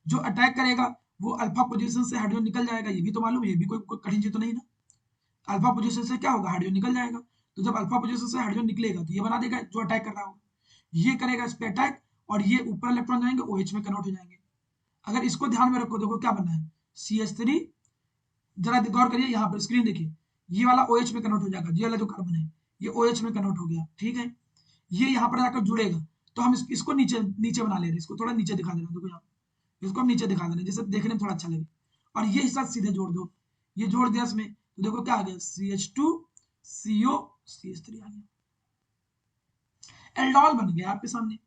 जो अटैक करेगा वो अल्फा पोजीशन से हाइड्रोजन निकल जाएगा, ये भी तो मालूम है, ये भी कोई कठिन चीज तो नहीं ना। अल्फा पोजीशन से क्या होगा, हाइड्रोजन निकल जाएगा, तो जब अल्फा पोजीशन से हाइड्रोजन निकलेगा तो ये बना देगा जो अटैक कर रहा होगा, ये करेगा इस पे अटैक, और ये ऊपर इलेक्ट्रॉन जाएंगे OH में कन्वर्ट हो जाएंगे। अगर इसको ध्यान में रखो, देखो क्या बनना है, CH3, जरा गौर करिए यहाँ पर स्क्रीन देखिए, ये वाला OH में कन्वर्ट हो जाएगा, ये वाला जो कार्बन है ये OH में कन्वर्ट हो गया, ठीक है। ये यहाँ पर जाकर जुड़ेगा, तो हम इसको नीचे नीचे बना ले रहे हैं, इसको थोड़ा नीचे दिखा दे रहे हैं, देखो यहाँ इसको हम नीचे दिखा दे रहे हैं जिससे देखने में थोड़ा अच्छा लगे, और ये हिस्सा सीधे जोड़ दो, ये जोड़ दिया इसमें, तो देखो क्या आ गया, CH2 CO CH3 आ गया, एल्डोल बन गया आपके सामने।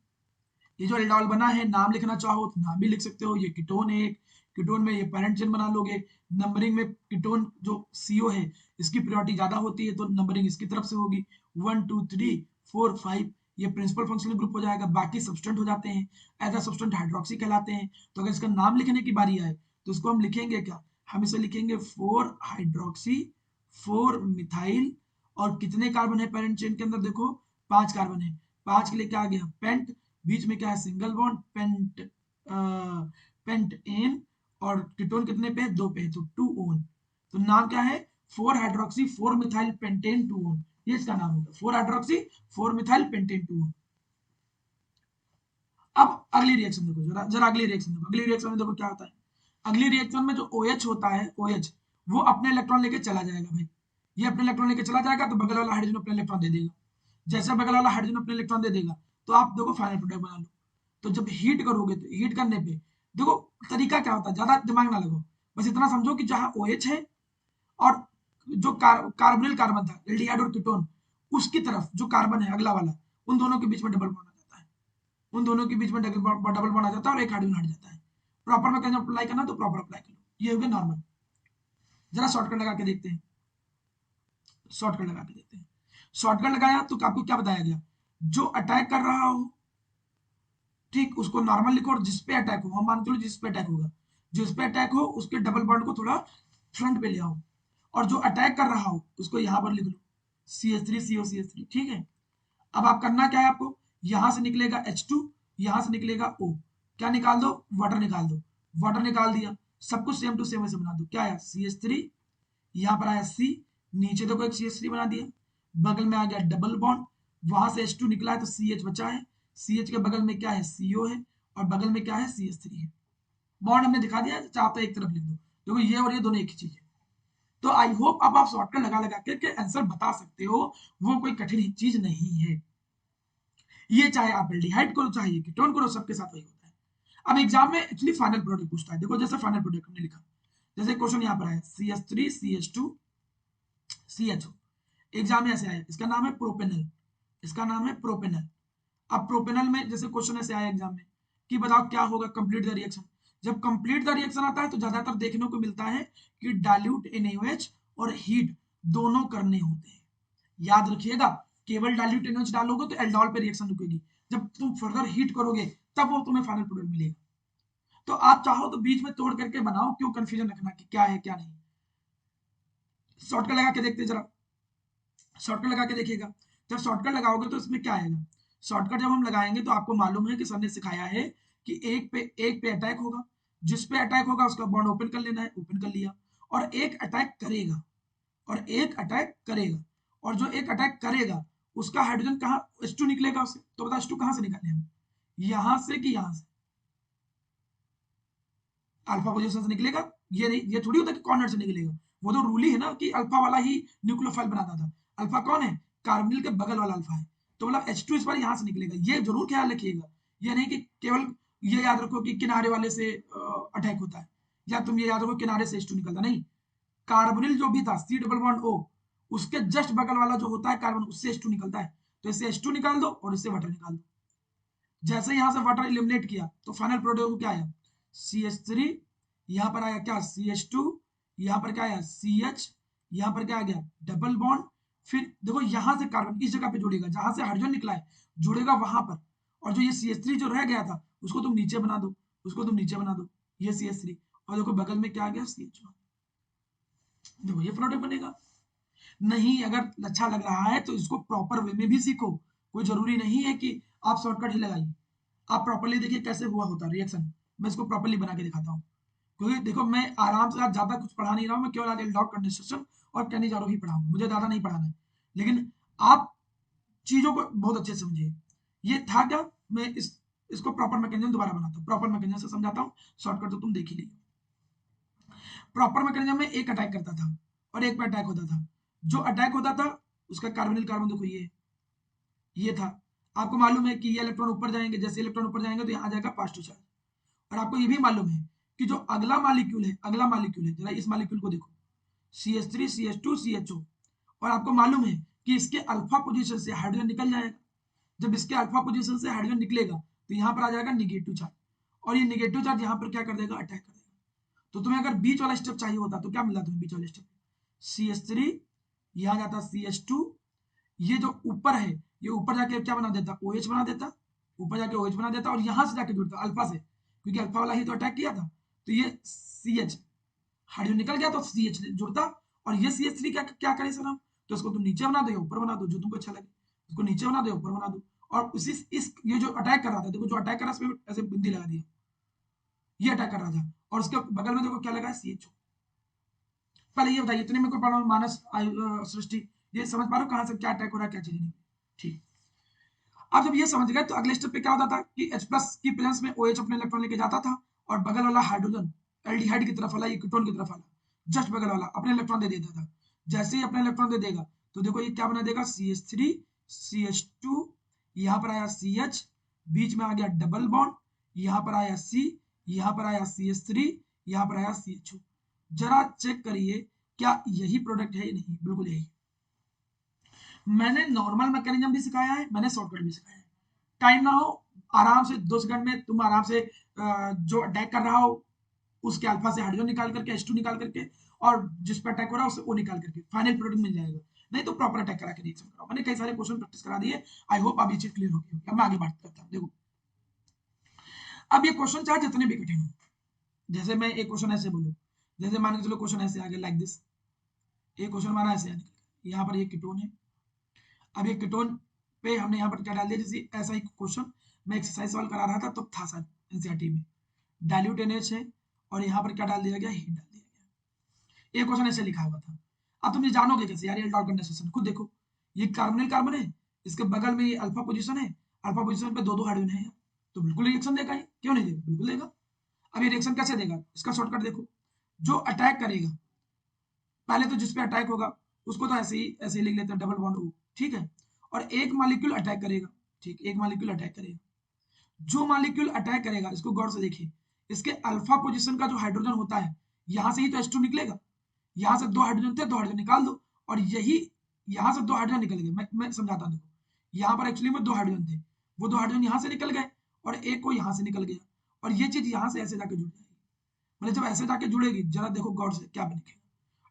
ये जो एल्डोल बना है, नाम लिखना चाहो तो नाम भी लिख सकते हो, ये कीटोन है एक, कीटोन में ये पैरेंट चेन बना लोगे, नंबरिंग में कीटोन जो CO है इसकी प्रायोरिटी ज्यादा होती है तो नंबरिंग इसकी तरफ से होगी, 1 2 3 4 5, ये प्रिंसिपल फंक्शनल ग्रुप हो जाएगा, बाकी सब्सटेंट हो जाते हैं, एज सब्सटेंट हाइड्रोक्सी कहलाते हैं। तो अगर इसका नाम लिखने की बारी आए तो इसको हम लिखेंगे क्या, हम इसे लिखेंगे 4 हाइड्रोक्सी 4 मिथाइल, और कितने कार्बन है पेरेंट चेन के अंदर, देखो 5 कार्बन है, 5 के लिए क्या आ गया पेंट, बीच में क्या है single bond pent, pentene, और कीटोन कितने पे है, 2 पे है, तो 2 ओन। तो नाम क्या है, 4 हाइड्रोक्सी 4 मिथाइल पेंटेन 2 ओन, ये इसका नाम होगा, 4 हाइड्रोक्सी 4 मिथाइल पेंटेन 2 ओन। अब अगली रिएक्शन देखो, जरा जरा अगली रिएक्शन देखो, अगली रिएक्शन में देखो क्या होता है, अगली रिएक्शन में जो OH होता है, OH वो अपने इलेक्ट्रॉन लेके चला जाएगा भाई, ये अपने इलेक्ट्रॉन लेके चला जाएगा, तो बगल वाला हाइड्रोजन अपने इलेक्ट्रॉन दे देगा, जैसे बगल वाला हाइड्रोजन अपने इलेक्ट्रॉन दे देगा तो आप देखो फाइनल प्रोडक्ट बना लो। तो जब हीट करोगे तो हीट करने पे देखो तरीका क्या होता है, ज्यादा दिमाग ना लगाओ, बस इतना समझो कि जहां OH है और जो कार्बोनिल कार्बन था एल्डिहाइड और कीटोन, उसकी तरफ जो कार्बन है अगला वाला, उन दोनों के बीच में डबल बॉन्ड आ जाता है, उन दोनों के बीच में डबल बॉन्ड आ जाता है और एक हाइड्रोजन हट जाता है। प्रॉपर मैकेनिज्म अप्लाई करना तो प्रॉपर अप्लाई करो, ये हो गया नॉर्मल। जरा शॉर्टकट लगा के देखते हैं, शॉर्टकट लगा के देखते हैं। शॉर्टकट लगाया तो आपको क्या बताया गया, जो अटैक कर रहा हो, ठीक, उसको नॉर्मल लिखो, और जिस पे अटैक हो, हम मान चलो जिस पे अटैक होगा, जिस पे अटैक हो उसके डबल बॉन्ड को थोड़ा फ्रंट पे ले आओ, और जो अटैक कर रहा हो उसको यहां पर लिख लो, CH3 CO CH3, ठीक है। अब आप करना क्या है, आपको यहां से निकलेगा H2, यहां से निकलेगा O, क्या निकाल दो, वाटर निकाल दो, वाटर निकाल दिया, सब कुछ सेम टू सेम ऐसे बना दो, क्या आया CH3, यहाँ पर आया C, नीचे देखो एक CH3 बना दिया, बगल में आ गया डबल बॉन्ड, वहां से H2 निकला है तो CH बचा है, CH के बगल में क्या है CO है, और बगल में क्या है CH3 है। बॉन्ड हमने दिखा दिया, चाहे आप तो एक तरफ लिख दो, क्योंकि ये और ये दोनों एक ही चीज है। तो आई होप अब आप शॉर्टकट लगा लगा के आंसर बता सकते हो, वो कोई कठिन चीज नहीं है। ये चाहे आप एल्डिहाइड करो चाहे ये कीटोन करो, सबके साथ वही होता है। अब एग्जाम में एक्चुअली फाइनल प्रोडक्ट पूछता है। देखो जैसे फाइनल प्रोडक्ट हमने लिखा, जैसे क्वेश्चन यहाँ पर आया CH3 CH2 CHO, एग्जाम में ऐसे आया, इसका नाम है प्रोपेनल, इसका नाम है प्रोपेनल। अब प्रोपेनल में जैसे क्वेश्चन ऐसे आया एग्जाम में कि बताओ क्या होगा, कंप्लीट द रिएक्शन। जब कंप्लीट द रिएक्शन आता है तो ज्यादातर देखने को मिलता है कि डाइल्यूट NaOH और हीट दोनों करने होते हैं। याद रखिएगा, केवल डाइल्यूट NaOH डालोगे तो एल्डोल पे रिएक्शन रुकेगी, जब तुम फर्दर हीट करोगे तब वो तुम्हें फाइनल प्रोडक्ट मिलेगा। तो आप चाहो तो बीच में तोड़ करके बनाओ, क्यों कंफ्यूजन रखना कि क्या है क्या नहीं। शॉर्टकट लगा के देखते जरा, शॉर्टकट लगा के देखिएगा। जब शॉर्टकट लगाओगे तो इसमें क्या आएगा, शॉर्टकट जब हम लगाएंगे तो आपको मालूम है कि सर ने सिखाया है कि एक पे अटैक होगा, जिस पे अटैक होगा उसका बॉन्ड ओपन कर लेना है, ओपन कर लिया। और एक अटैक करेगा, और एक अटैक करेगा, और जो एक अटैक करेगा उसका हाइड्रोजन कहाँ, H2 निकलेगा उससे। तो बता H2 कहाँ से निकाले हम, यहां से कि यहां से, अल्फा पोजीशन से निकलेगा। ये नहीं, ये थोड़ी होता है कि कॉर्नर से निकलेगा, वो तो रूल ही है ना कि अल्फा वाला ही न्यूक्लियोफाइल बनाता था। अल्फा कौन है, कार्बोनिल के बगल वाला अल्फा है। तो मतलब H2 इस बार यहां से निकलेगा, ये जरूर ख्याल रखिएगा। ये नहीं कि केवल ये याद रखो कि किनारे वाले से अटैक होता है, या तुम ये याद रखो किनारे से H2 निकलता नहीं। कार्बोनिल जो भी था C डबल बॉन्ड O, उसके जस्ट बगल वाला जो होता है कार्बन, उससे H2 निकलता है। तो इससे H2 निकाल दो और इससे वाटर निकाल दो। जैसे यहां से वाटर एलिमिनेट किया तो फाइनल प्रोडक्ट क्या आया, CH3, यहां पर आया क्या CH2, यहां पर क्या आया CH, यहां पर क्या आ गया डबल बॉन्ड। फिर देखो यहां से कार्बन इस जगह पे जुड़ेगा जहां से हाइड्रोजन निकला है, जुड़ेगा वहां पर। और जो ये CH3 जो रह गया था उसको तुम नीचे बना दो, उसको तुम नीचे बना दो, ये CH3, और देखो बगल में क्या आ गया CH1। देखो ये प्रोडक्ट बनेगा। नहीं अगर अच्छा लग रहा है तो इसको प्रॉपर वे में भी सीखो, कोई जरूरी नहीं है कि आप शॉर्टकट ही लगाइए। आप प्रॉपर्ली देखिए कैसे हुआ होता है रिएक्शन, मैं इसको प्रॉपर्ली बना के दिखाता हूँ। क्योंकि देखो मैं आराम से आज ज्यादा कुछ पढ़ा नहीं रहा हूँ, मैं केवल आज एल्डोट कंडेंसेशन और कैनिजारो ही पढ़ाऊंगा, मुझे ज्यादा नहीं पढ़ाना है। लेकिन आप चीजों को बहुत अच्छे से समझिए। ये था क्या, मैं इसको प्रॉपर मैकेनिज्म दोबारा बनाता हूँ, प्रॉपर मैकेनिज्म से समझाता हूँ, शॉर्टकट तो तुम देख ही ली। प्रॉपर मैकेनिज्म में एक अटैक करता था और एक पे अटैक होता था। जो अटैक होता था उसका कार्बोनिल कार्बन देखो ये था। आपको मालूम है कि ये इलेक्ट्रॉन ऊपर जाएंगे, जैसे इलेक्ट्रॉन ऊपर जाएंगे तो यहाँ आ जाएगा पॉजिटिव चार्ज। और आपको ये भी मालूम है कि जो अगला मॉलिक्यूल है, अगला मॉलिक्यूल है, जरा इस मॉलिक्यूल को देखो, CH3 CH2 CHO। और आपको मालूम है कि इसके अल्फा पोजीशन से हाइड्रोजन निकल जाएगा। जब इसके अल्फा पोजीशन से हाइड्रोजन निकलेगा तो यहाँ पर आ जाएगा निगेटिव चार्ज, और ये निगेटिव चार्ज यहाँ पर क्या कर देगा, अटैक कर देगा। तो तुम्हें अगर बीच वाला स्टेप चाहिए होता तो क्या मिला तुम्हें बीच वाला स्टेप, CH3, यहाँ जाता CH2, ये जो ऊपर है ये ऊपर जाके क्या बना देता, OH बना देता, ऊपर जाके OH बना देता, और यहां से जाके जुड़ता अल्फा से, क्योंकि अल्फा वाला ही तो अटैक किया था। तो ये CH हाइड्रोजन निकल गया तो CH जुड़ता, और ये CH3 क्या क्या करे सर हम, तो इसको तुम नीचे बना दो या ऊपर बना दो, जो तुमको अच्छा लगे। इसको नीचे बना दो या ऊपर बना दो। और उसी इस ये जो अटैक कर रहा था, देखो जो अटैक कर रहा है इसमें ऐसे बिंदी लगा दिया, ये अटैक कर रहा था, और उसके बगल में देखो क्या लगा है CHO। पहले ये बताइए, इतने में कोई पढ़ा मानस सृष्टि, ये समझ पा रहे हो कहां से क्या अटैक हो रहा है क्या चीज नहीं। ठीक, अब जब ये समझ गए तो अगले स्टेप पे क्या होता था कि H प्लस की प्रेजेंस में OH अपने इलेक्ट्रॉन लेके जाता था, और बगल वाला हाइड्रोजन एल्डिहाइड की तरफ वाला, ये कीटोन की तरफ वाला, जस्ट बगल वाला अपने इलेक्ट्रॉन दे देता था। जैसे ही अपने इलेक्ट्रॉन दे देगा तो देखो ये क्या बना देगा, CH3 CH2, यहाँ पर आया CH, बीच में आ गया डबल बॉन्ड, यहाँ पर आया C, यहाँ पर आया CH3, यहाँ पर आया CHO। जरा चेक करिए क्या यही प्रोडक्ट है या नहीं, बिल्कुल यही। मैंने नॉर्मल मैकेनिज्म भी सिखाया है, मैंने शॉर्टकट भी सिखाया है। टाइम ना हो, आराम से 2 सेकंड में तुम आराम से जो अटैक कर रहा हो उसके अल्फा से हाइड्रोजन निकाल करके H2 निकाल करके, और जिस पर अटैक हो रहा है उससे O निकाल करके फाइनल प्रोडक्ट मिल जाएगा। नहीं तो प्रॉपर अटैक करा के रिएक्शन कराओ, मैंने कई सारे क्वेश्चन प्रैक्टिस करा दिए। आई होप अब ये चीज क्लियर होगी। अब मैं आगे बात करता हूँ। देखो अब ये क्वेश्चन चाहे जितने भी कठिन हो, जैसे मैं एक क्वेश्चन ऐसे बोलूँ, जैसे मान के चलो क्वेश्चन ऐसे आ गया लाइक दिस, एक क्वेश्चन माना ऐसे यहाँ पर ये कीटोन है। अब ये कीटोन पे हमने यहाँ पर क्या डाल दिया, जैसे ऐसा ही क्वेश्चन मैं एक्सरसाइज सॉल्व करा रहा था तो था सर एनसीईआरटी में, डाइल्यूट NH है और यहाँ पर क्या डाल दिया गया, हीट डाल दिया गया। एक क्वेश्चन ऐसे लिखा हुआ था। अब तुम ये जानोगे कैसे यार, ये एल्डोल कंडेंसेशन खुद देखो, ये कार्बोनिल कार्बन है, इसके बगल में ये अल्फा पोजीशन है, अल्फा पोजीशन पे दो दो हाइड्रोजन है, तो बिल्कुल रिएक्शन देगा, ये क्यों नहीं देगा, बिल्कुल देगा। अब ये रिएक्शन कैसे देगा, इसका शॉर्टकट देखो, जो अटैक करेगा पहले तो जिस पे अटैक होगा उसको तो ऐसे ही लिख लेते हैं डबल बॉन्ड O, ठीक है, और एक मॉलिक्यूल अटैक करेगा, ठीक, एक मॉलिक्यूल अटैक करेगा, जो मॉलिक्यूल अटैक करेगा इसको गौर से देखिए, इसके अल्फा पोजीशन का जो हाइड्रोजन होता है यहां से ही तो H2 निकलेगा, यहां से दो हाइड्रोजन थे, दो हाइड्रोजन निकाल दो, और यही यहां से दो हाइड्रोजन निकल गए, मैं समझाता हूं, देखो यहां पर एक्चुअली में दो हाइड्रोजन थे, वो दो हाइड्रोजन यहां से निकल गए और एक को यहां से निकल गया, और ये चीज यहां से ऐसे जाके जुड़ जाएगी, मतलब जब ऐसे जाके जुड़ेगी जरा देखो गौर से क्या बनेगा,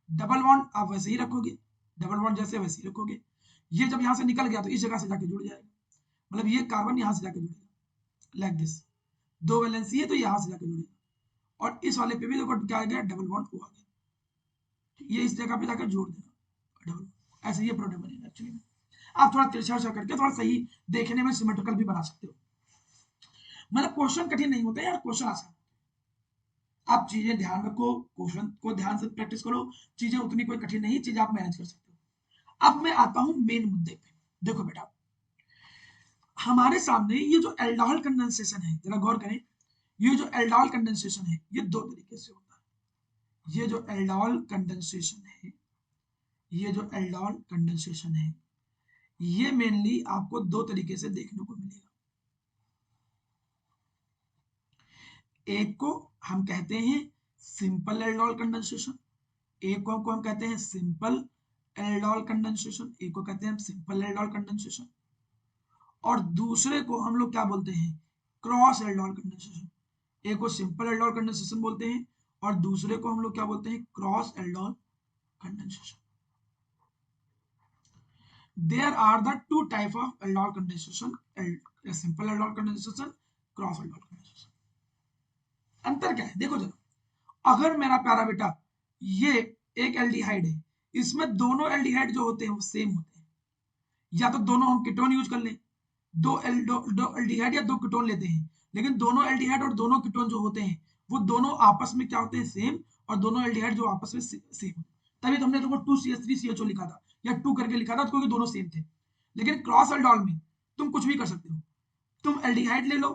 डबल बॉन्ड आप वैसे ही रखोगे, डबल बॉन्ड जैसे वैसे ही रखोगे, ये जब यहां से निकल गया तो इस जगह से जाके जुड़ जाएगा, मतलब ये कार्बन यहां से जाके जुड़ेगा लाइक दिस, दो वैलेंसी है तो यहां से जाके जुड़ेगा, और इस वाले पे भी देखो क्या आ गया, डबल बॉन्ड O आ गया, ये इस जगह पे जाकर जोड़ देना डबल, ऐसे ये प्रोडक्ट बनेगा एक्चुअली में, आप थोड़ा तिरछा करके थोड़ा सही देखने में सिमेट्रिकल भी बना सकते हो, मतलब क्वेश्चन कठिन नहीं होता यार, क्वेश्चन आसान, आप चीजें ध्यान रखो, क्वेश्चन को ध्यान से प्रैक्टिस करो, चीजें उतनी कोई कठिन नहीं, चीजें आप मैनेज कर सकते हो। अब मैं आता हूं मेन मुद्दे पे, देखो बेटा हमारे सामने ये जो एल्डोहल कंडेंसेशन है, जरा गौर करें, ये जो एल्डोहल कंडेंसेशन है ये दो तरीके से होता है, ये जो एल्डोहल कंडेंसेशन है, ये जो एल्डोहल कंडेंसेशन है ये मेनली आपको दो तरीके से देखने को मिलेगा, एक को हम कहते हैं सिंपल एल्डोहल कंडेंसेशन, एक को हम कहते हैं सिंपल एल्डोहल कंडेंसेशन, एक को कहते हैं सिंपल एल्डोहल कंडेंसेशन, और दूसरे को हम लोग क्या बोलते हैं, क्रॉस एल्डोहल कंडेंसेशन, एक को सिंपल एल्डोहल कंडेंसेशन बोलते हैं और दूसरे को हम लोग क्या बोलते हैं, cross aldol condensation. There are the two type of aldol condensation, simple aldol condensation, cross aldol condensation। अंतर क्या है देखो जरा, अगर मेरा प्यारा बेटा ये एक एल्डिहाइड है, इसमें दोनों एल्डिहाइड जो होते हैं वो सेम होते हैं, या तो दोनों हम कीटोन यूज कर लें, दो एल्डिहाइड या दो कीटोन लेते हैं, लेकिन दोनों एल्डिहाइड और दोनों कीटोन जो होते हैं वो दोनों आपस में क्या होते हैं, सेम, और दोनों एल्डिहाइड जो आपस में सेम, तभी तो हमने देखो 2CH3CHO लिखा था या 2 करके लिखा था क्योंकि दोनों सेम थे। लेकिन क्रॉस एल्डोल में तुम कुछ भी कर सकते हो, तुम एल्डिहाइड ले लो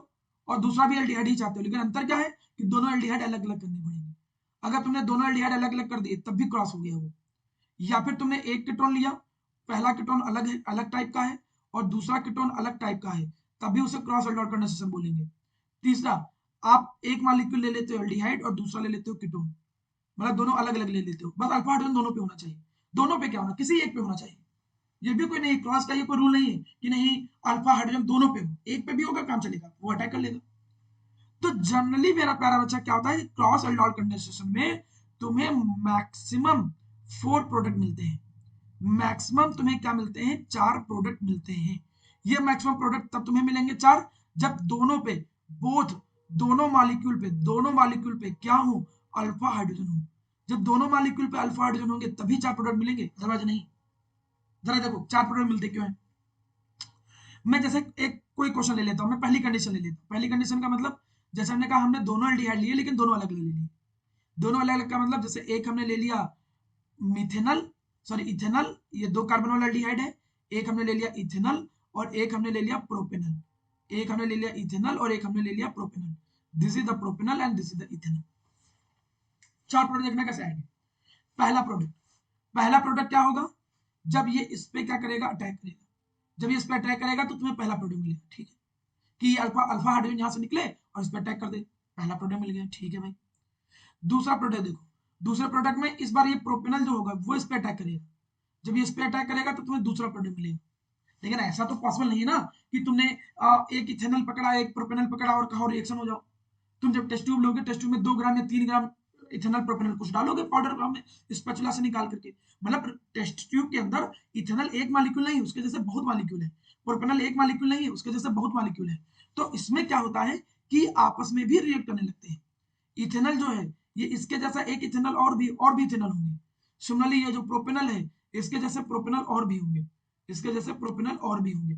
और दूसरा भी एल्डिहाइड ही चाहते हो, लेकिन अंतर क्या है कि दोनों एल्डिहाइड अलग अलग करनी पड़ेंगे, अगर तुमने दोनों एल्डिहाइड अलग अलग कर दिए तब भी क्रॉस हो गया वो, या फिर तुमने एक कीटोन लिया, पहला कीटोन अलग है, अलग टाइप का है, और दूसरा कीटोन अलग टाइप का है, तभी उसे क्रॉस एल्डोल कंडेंसेशन बोलेंगे। तीसरा, आप एक मॉलिक्यूल ले लेते हो एल्डिहाइड और दूसरा ले लेते हो कीटोन, मतलब दोनों अलग अलग ले लेते हो, बस अल्फा हाइड्रोजन दोनों पे होना चाहिए, दोनों पे क्या होना, किसी एक पे होना चाहिए, ये भी कोई नहीं, क्रॉस का ये कोई रूल नहीं है कि नहीं अल्फा हाइड्रोजन दोनों पे हो, एक पे भी होगा काम चलेगा, वो अटैक कर लेगा। तो जनरली मेरा प्यारा बच्चा क्या होता है, क्रॉस एल्डोल कंडेंसेशन में तुम्हें मैक्सिमम 4 प्रोडक्ट मिलते हैं, मैक्सिमम तुम्हें क्या मिलते हैं, 4 प्रोडक्ट मिलते हैं। ये मैक्सिमम प्रोडक्ट तब तुम्हें मिलेंगे 4 जब दोनों पे, बोथ दोनों मॉलिक्यूल पे क्या हो, अल्फा हाइड्रोजन हो, जब दोनों मॉलिक्यूल पे अल्फा हाइड्रोजन होंगे तभी 4 प्रोडक्ट मिलेंगे, अदरवाइज नहीं। जरा देखो 4 प्रोडक्ट मिलते क्यों हैं, मैं जैसे एक कोई क्वेश्चन ले लेता हूं, मैं पहली कंडीशन ले लेता हूं, पहली कंडीशन का मतलब जैसे हमने कहा हमने दोनों एल्डिहाइड लिए लेकिन दोनों अलग ले लिए, दोनों अलग अलग का मतलब जैसे एक हमने ले लिया मिथेनल, सॉरी इथेनल, ये 2 कार्बन वाला एल्डिहाइड है, एक हमने ले लिया इथेनल और एक हमने ले लिया प्रोपेनल, एक हमने ले लिया इथेनल और एक हमने ले लिया propanal, this is the propanal and this is the ethanal. 4 product देखना कैसे आएंगे, पहला प्रोडक्ट क्या होगा, जब ये इस पे क्या करेगा, अटैक करेगा, जब ये इस पे अटैक करेगा तो तुम्हें पहला प्रोडक्ट मिलेगा, ठीक है, कि अल्फा अल्फा हाइड्रोजन यहां से निकले और इस पे अटैक कर दे, पहला प्रोडक्ट मिल गया, ठीक है भाई। दूसरा प्रोडक्ट देखो, दूसरे प्रोडक्ट में इस बार ये प्रोपेनल जो होगा वो इस पे अटैक करेगा, जब ये इस पे अटैक करेगा तो तुम्हें दूसरा प्रोडक्ट मिलेगा, लेकिन ऐसा तो पॉसिबल नहीं है ना कि तुमने एक इथेनॉल पकड़ा एक प्रोपेनल पकड़ा और कहा रिएक्शन हो जाओ, तुम जब टेस्ट ट्यूब लोगे, टेस्ट ट्यूब में 2 ग्राम या 3 ग्राम इथेनॉल प्रोपेनल कुछ डालोगे पाउडर में स्पैचुला से निकाल करके, मतलब टेस्ट ट्यूब के अंदर इथेनॉल एक मॉलिक्यूल नहीं, उसके जैसे बहुत मॉलिक्यूल है, प्रोपेनल एक मॉलिक्यूल नहीं है, उसके जैसे बहुत मॉलिक्यूल है, तो इसमें क्या होता है कि आपस में भी रिएक्ट करने लगते हैं, इथेनॉल जो है ये इसके जैसा एक इथेनॉल और भी इथेनॉल होंगे, सिमिलरली ये जो प्रोपेनल है इसके जैसे प्रोपेनल और भी होंगे, इसके जैसे प्रोपेनल और भी होंगे।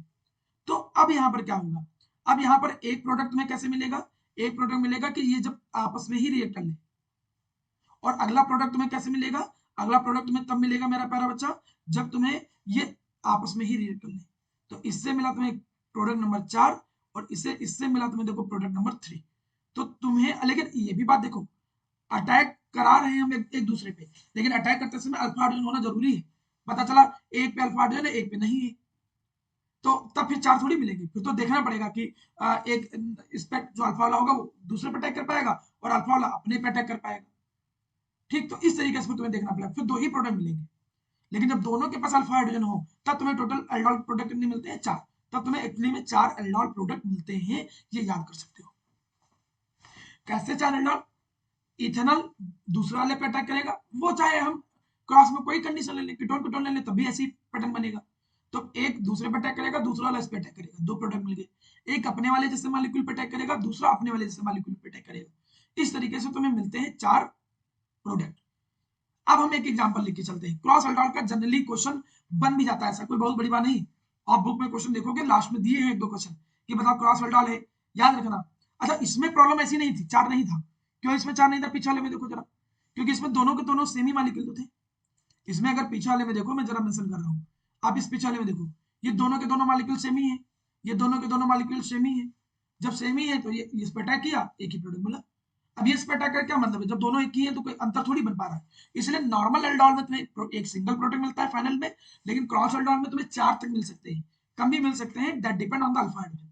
तो अब यहां पर क्या होगा, अब यहां पर एक प्रोडक्ट में कैसे मिलेगा, एक प्रोडक्ट मिलेगा कि ये जब आपस में ही रिएक्ट कर ले, और अगला प्रोडक्ट तुम्हें कैसे मिलेगा, अगला प्रोडक्ट तुम्हें तब मिलेगा मेरा प्यारा बच्चा जब तुम्हें ये आपस में ही रिएक्ट कर ले, तो इससे मिला तुम्हें प्रोडक्ट नंबर 4 और इससे मिला तुम्हें देखो प्रोडक्ट नंबर 3, तो तुम्हें, लेकिन ये भी बात देखो, अटैक करा रहे हैं हम एक दूसरे पे, लेकिन अटैक करते समय अल्फा हाइड्रोजन होना जरूरी है। पता चला एक पे अल्फा हाइड्रोजन है, एक पे नहीं है, तो तब फिर चार थोड़ी मिलेंगे, फिर तो देखना पड़ेगा कि एक इस पे जो अल्फा वाला होगा वो दूसरे पे अटैक कर पाएगा और अल्फा वाला अपने पे अटैक कर पाएगा। ठीक, तो इस तरीके से तुम्हें देखना पड़ेगा, फिर दो ही प्रोडक्ट मिलेंगे। लेकिन जब दोनों के पास अल्फा हाइड्रोजन हो तब तुम्हें टोटल एल्डोल प्रोडक्ट कितने मिलते हैं? चार। तब तुम्हें एक्चुअली में चार एल्डोल प्रोडक्ट मिलते हैं, ये याद कर सकते हो। कैसे चार एल्डोल? इथेनॉल दूसरे वाले पे अटैक करेगा, वो चाहे हम क्रॉस में कोई कंडीशन ले लें, कीटोन कीटोन ले लें, तब भी ऐसी पैटर्न बनेगा। तो एक दूसरे पे अटैक करेगा, दूसरा वाला इस पे अटैक करेगा, दो प्रोडक्ट मिल गए। एक अपने वाले जैसे मॉलिक्यूल पे अटैक करेगा, दूसरा अपने वाले जैसे मॉलिक्यूल पे अटैक करेगा। इस तरीके से तुम्हें मिलते हैं चार प्रोडक्ट। अब हम एक एग्जांपल लेके चलते हैं। क्रॉस एल्डोल का जनरली क्वेश्चन बन भी जाता है, ऐसा कोई बहुत बड़ी बात नहीं। आप बुक में क्वेश्चन देखोगे, लास्ट में दिए हैं एक दो क्वेश्चन कि बताओ क्रॉस एल्डोल है, याद रखना। अच्छा, इसमें प्रॉब्लम ऐसी नहीं थी, चार नहीं था। क्यों इसमें चार नहीं था? पीछे वाले में देखो जरा, क्योंकि इसमें दोनों के दोनों सेमी मॉलिक्यूल तो थे। इसमें अगर पीछे वाले में देखो, मैं जरा मेंशन कर रहा हूँ, आप इस पीछे वाले में देखो, ये दोनों के दोनों मॉलिक्यूल सेमी है, ये दोनों के दोनों मॉलिक्यूल सेमी है। जब सेमी है तो ये इस पे अटैक किया, एक ही प्रोडक्ट मिला। अब ये इस पे अटैक का क्या मतलब है? जब दोनों एक ही है तो कोई अंतर थोड़ी बन पा रहा है। इसलिए नॉर्मल एल्डोल में तुम्हें एक सिंगल प्रोडक्ट मिलता है फाइनल में, लेकिन क्रॉस एल्डोल में तुम्हें चार तक मिल सकते हैं, कम भी मिल सकते हैं, that depend on the alpha hydrogen.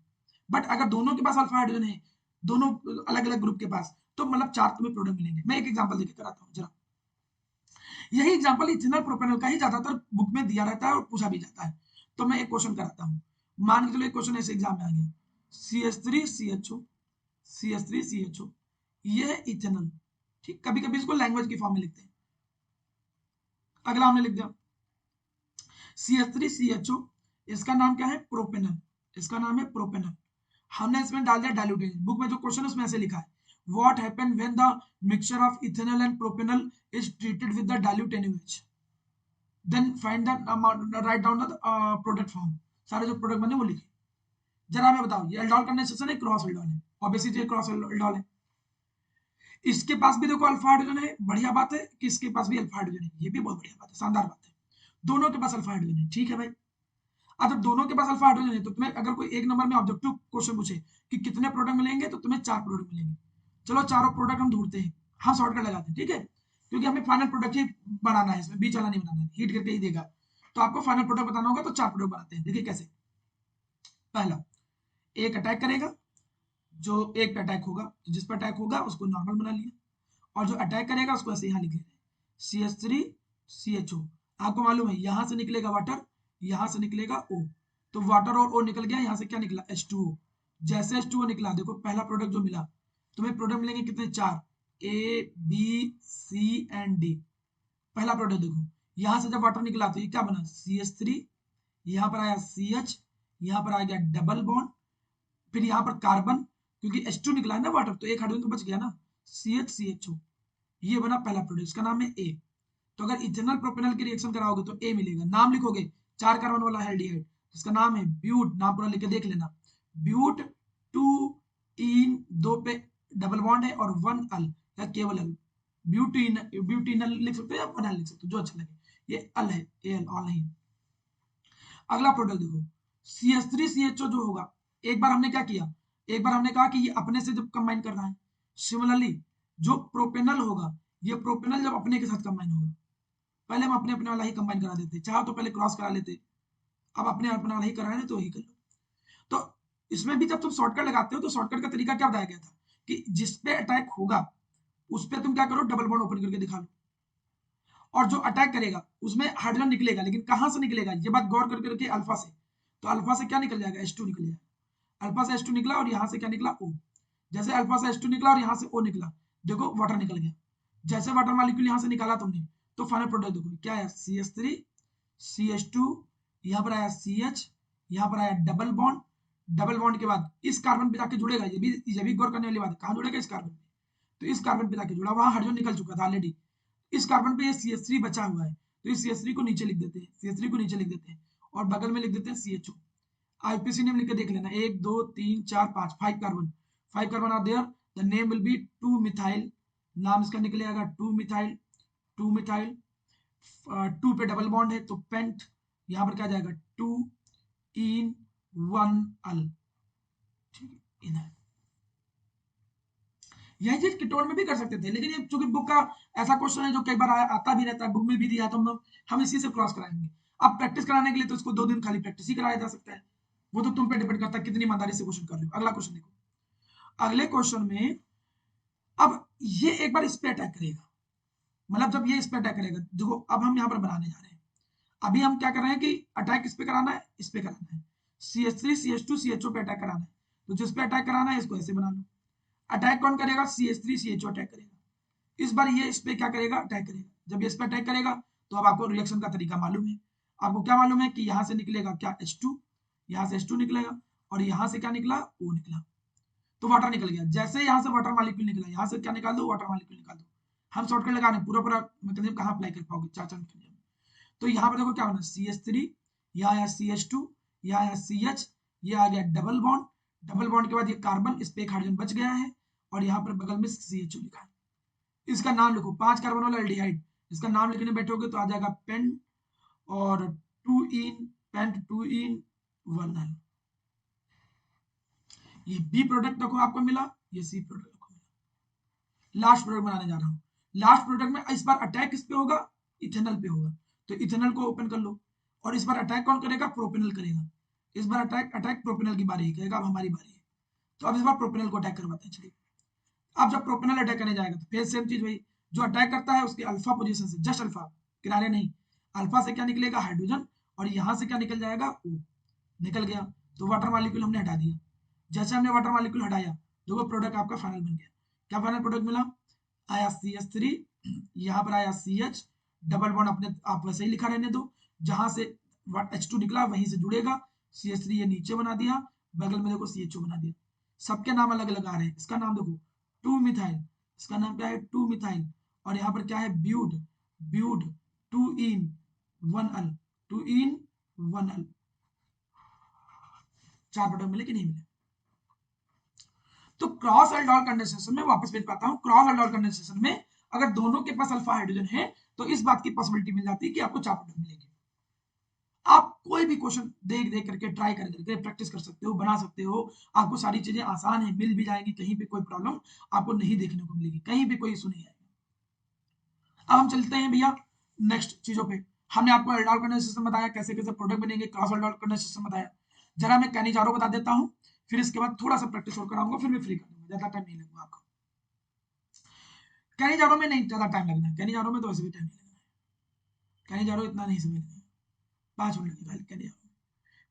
But अगर दोनों के पास अल्फा हाइड्रोजन है, दोनों अलग अलग ग्रुप के पास, तो मतलब चार तुम्हें प्रोडक्ट मिलेंगे। मैं एक एग्जांपल देकर कराता हूँ जरा। यही एग्जांपल इथेनॉल प्रोपेनॉल का ही ज्यादातर बुक में दिया रहता है और पूछा भी जाता है। तो मैं एक क्वेश्चन कराता हूँ। मान के चलो एक क्वेश्चन ऐसे एग्जाम में आ गया, CH3CHO, CH3CHO, ये है इथेनॉल। ठीक, कभी कभी इसको लैंग्वेज की फॉर्म में लिखते हैं। अगला हमने लिख दिया CH3CHO, इसका नाम क्या है? प्रोपेनॉल। इसका नाम है प्रोपेनॉल। हमने इसमें डाल दिया डाइल्यूटेड। बुक में जो क्वेश्चन उसमें ऐसे लिखा है, what happen when the mixture of ethanol and propanol is treated with the dilute NaOH, then find the amount, write down the product form. सारे जो प्रोडक्ट बने वो लिखे। जरा हमें बताओ, ये एल्डोल कंडेंसेशन है, क्रॉस एल्डोल है? ऑब्वियसली ये क्रॉस एल्डोल है। इसके पास भी देखो अल्फा हाइड्रोजन है, बढ़िया बात है कि इसके पास भी अल्फा हाइड्रोजन है, ये भी बहुत बढ़िया बात है, शानदार बात है। दोनों के पास अल्फा हाइड्रोजन है, ठीक है भाई। अब जब दोनों के पास अल्फा हाइड्रोजन है तो तुम्हें अगर कोई एक नंबर में ऑब्जेक्टिव क्वेश्चन पूछे कि कितने प्रोडक्ट मिलेंगे, तो तुम्हें चार प्रोडक्ट मिलेंगे। चलो चारों प्रोडक्ट हम ढूंढते हैं, हम शॉर्टकट लगाते हैं, ठीक है, क्योंकि हमें फाइनल प्रोडक्ट ही बनाना है, इसमें बीच वाला नहीं बनाना है, हीट करके ही देगा। तो आपको फाइनल प्रोडक्ट बताना होगा, तो चार प्रोडक्ट बनाते हैं। देखिए कैसे। पहला, एक अटैक करेगा, जो एक पे अटैक होगा, तो जिस पर अटैक होगा उसको नॉर्मल बना लिया, और जो अटैक करेगा उसको ऐसे यहाँ लिख लेते हैं CH3CHO। आपको मालूम है यहाँ से निकलेगा वाटर, यहाँ से निकलेगा O, तो वाटर और O निकल गया, यहाँ से क्या निकला? H2O। जैसे H2O निकला, देखो पहला प्रोडक्ट जो मिला, तुम्हें प्रोडक्ट मिलेंगे कितने? चार, A B C and D। पहला प्रोडक्ट देखो, यहाँ से जब वाटर निकला तो ये क्या बना? CH3, यहाँ पर आया CH, यहाँ पर आ गया डबल बॉन्ड, फिर यहाँ पर कार्बन, क्योंकि H2 निकला है ना वाटर, तो एक हाइड्रोजन तो बच गया ना, CH3CHO। ये बना पहला प्रोडक्ट, इसका नाम है ए। तो अगर इथेनॉल प्रोपेनॉल की रिएक्शन कराओगे तो ए मिलेगा। नाम लिखोगे, चार कार्बन वाला एल्डिहाइड, इसका नाम है ब्यूट। नाम पूरा लिख के देख लेना, ब्यूट। टू इन, दो पे डबल बॉन्ड है, और वन अल या केवल अल, ब्यूटीन, ब्यूटीनल लिख सकते हो या वन अल लिख सकते हो, जो अच्छा लगे। ये अल है, ए अल ऑल नहीं। अगला प्रोडक्ट देखो, CH3CHO जो होगा, एक बार हमने क्या किया, एक बार हमने कहा कि ये अपने से जब कंबाइन कर रहा है, सिमिलरली जो प्रोपेनल होगा, ये प्रोपेनल जब अपने के साथ कंबाइन होगा, पहले हम अपने अपने वाला ही कंबाइन करा देते, चाहो तो पहले क्रॉस करा लेते, अब अपने अपना वाला ही करा रहे तो वही कर लो। तो इसमें भी जब तुम शॉर्टकट लगाते हो तो शॉर्टकट का तरीका क्या बताया गया था कि जिस पे अटैक होगा उस पे तुम क्या करो, डबल बॉन्ड ओपन करके दिखा लो, और जो अटैक करेगा उसमें हाइड्रोजन निकलेगा, लेकिन कहां से निकलेगा, ये बात गौर करके रखिए, अल्फा से। तो अल्फा से क्या निकल जाएगा? H2 निकल जाएगा। अल्फा से H2 निकला और यहाँ से क्या निकला? O। जैसे अल्फा से H2 निकला और यहाँ से O निकला, देखो वाटर निकल गया। जैसे वाटर मॉलिक्यूल यहाँ से निकाला तुमने, तो फाइनल प्रोडक्ट देखो क्या है? CH3, CH2, यहाँ पर आया CH, यहाँ पर आया डबल बॉन्ड। डबल बॉन्ड के बाद इस कार्बन पे जाके जुड़ेगा, ये भी गौर करने वाली बात है, कहाँ जुड़ेगा? इस कार्बन पे। तो इस कार्बन पे जाके जुड़ा, वहां हाइड्रोजन निकल चुका था ऑलरेडी। इस कार्बन पे ये CH3 बचा हुआ है, तो इस CH3 को नीचे लिख देते हैं, CH3 को नीचे लिख देते हैं, और बगल में लिख देते हैं CHO। आईपीसी नेम लिख के देख लेना, 1 2 3 4 5, 5 carbon, 5 carbon are there, the name will be 2 methyl. नाम इसका निकलेगा 2 मिथाइल, 2 मिथाइल। 2 पे डबल बॉन्ड है तो पेंट, यहाँ पर क्या जाएगा? 2 इन 1 अल, ठीक है, इधर। यही चीज कीटोन में भी कर सकते थे, लेकिन ये चूंकि बुक का ऐसा क्वेश्चन है जो कई बार आता भी रहता है, बुक में भी दिया, तो हम इसी से क्रॉस कराएंगे। अब प्रैक्टिस कराने के लिए तो इसको 2 दिन खाली प्रैक्टिस ही कराया जा सकता है, वो तो तुम पे डिपेंड करता है कितनी ईमानदारी से क्वेश्चन कर रहे हो। अगला क्वेश्चन देखो, अगले क्वेश्चन में अब ये एक बार इस पे अटैक करेगा, मतलब जब ये इस पे अटैक करेगा, देखो अब हम यहाँ पर बनाने जा रहे हैं, अभी हम क्या कर रहे हैं कि अटैक इस पे कराना है, इस पे कराना है, CH3 CH2 CHO पे अटैक कराना है, तो जिस पे अटैक कराना है इसको ऐसे बना लो। अटैक कौन करेगा? CH3 CHO अटैक करेगा। इस बार ये इस पे क्या करेगा? अटैक करेगा। जब ये इस पे अटैक करेगा तो अब आपको रिएक्शन का तरीका मालूम है। आपको क्या मालूम है कि यहाँ से निकलेगा क्या? H2, यहाँ से H2 निकलेगा, और यहाँ से क्या निकला? O निकला, तो वाटर निकल गया। जैसे यहाँ से वाटर मॉलिक्यूल निकला, यहाँ से क्या निकाल दो? वाटर मॉलिक्यूल निकाल दो। हम शॉर्टकट लगा रहे हैं, पूरा पूरा मैकेनिज्म कहाँ अप्लाई कर पाओगे 4 में। तो यहाँ पर देखो क्या बना, CH3, यहाँ आया CH2, यहाँ आया CH, ये आ गया डबल बॉन्ड, डबल बॉन्ड के बाद ये कार्बन, इस पे एक हाइड्रोजन बच गया है, और यहाँ पर बगल में CHO लिखा है। इसका नाम लिखो, 5 कार्बन वाला एल्डिहाइड, इसका नाम लिखने बैठोगे तो आ जाएगा पेन, और 2 इन पेंट 2 इन 1 ये बी प्रोडक्ट देखो आपको मिला, ये सी प्रोडक्ट देखो मिला। लास्ट प्रोडक्ट बनाने जा रहा हूँ। लास्ट प्रोडक्ट में इस बार अटैक किस पे होगा? इथेनॉल पे होगा, तो इथेनॉल को ओपन कर लो, और इस बार अटैक कौन करेगा? प्रोपेनॉल करेगा। इस बार अटैक प्रोपेनॉल की बारी करेगा, अब हमारी बारी है, तो अब इस बार प्रोपेनॉल को अटैक करवाते हैं। चलिए, अब जब प्रोपेनॉल अटैक करने जाएगा तो फिर सेम चीज वही, जो अटैक करता है उसके अल्फा पोजीशन से, जस्ट अल्फा, किनारे नहीं, अल्फा से क्या निकलेगा? हाइड्रोजन, और यहाँ से क्या निकल जाएगा? O निकल गया, तो वाटर मॉलिक्यूल हमने हटा दिया। जैसे हमने वाटर मॉलिक्यूल हटाया, देखो प्रोडक्ट आपका फाइनल बन गया। क्या फाइनल प्रोडक्ट मिला? आया CH3, यहाँ पर आया CH, डबल बॉन्ड अपने आप वैसे ही लिखा रहने दो, जहां से H2 निकला वहीं से जुड़ेगा, CH3 ये नीचे बना दिया, बगल में देखो CHO बना दिया। सबके नाम अलग अलग आ रहे हैं। इसका नाम देखो 2 मिथाइल, इसका नाम क्या है? 2 मिथाइल, और यहाँ पर क्या है? ब्यूड, ब्यूड 2 इन 1 अल, 2 इन 1 अल। 4 प्रोडक्ट मिले कि नहीं मिले? तो क्रॉस एल्डोल कंडेंसेशन में वापस भेज पाता हूं, क्रॉस एल्डोल कंडेंसेशन में अगर दोनों के पास अल्फा हाइड्रोजन है तो इस बात की पॉसिबिलिटी मिल जाती है कि आपको 4 प्रोडक्ट मिलेंगे। आप कोई भी क्वेश्चन देख देख करके ट्राई करके प्रैक्टिस कर सकते हो, बना सकते हो, आपको सारी चीजें आसान है, मिल भी जाएंगी, कहीं पे कोई प्रॉब्लम आपको नहीं देखने को मिलेगी, कहीं भी कोई इशू नहीं आएगा। अब हम चलते हैं भैया नेक्स्ट चीजों पे। हमने आपको एल्डोल कंडेंसेशन बताया, कैसे कैसे प्रोडक्ट बनेंगे, क्रॉस एल्डोल कंडेंसेशन बताया। जरा मैं कैनिजारो बता देता हूँ, फिर इसके बाद थोड़ा सा प्रैक्टिस और कराऊंगा, फिर मैं फ्री कर दूंगा, ज्यादा टाइम नहीं लगेगा आपका। कैनिजारो में नहीं ज्यादा टाइम लगना है, कैनिजारो में तो वैसे भी टाइम नहीं लगना है, कैनिजारो इतना नहीं समझना है, 5 मिनट लगेगा कैनिजारो।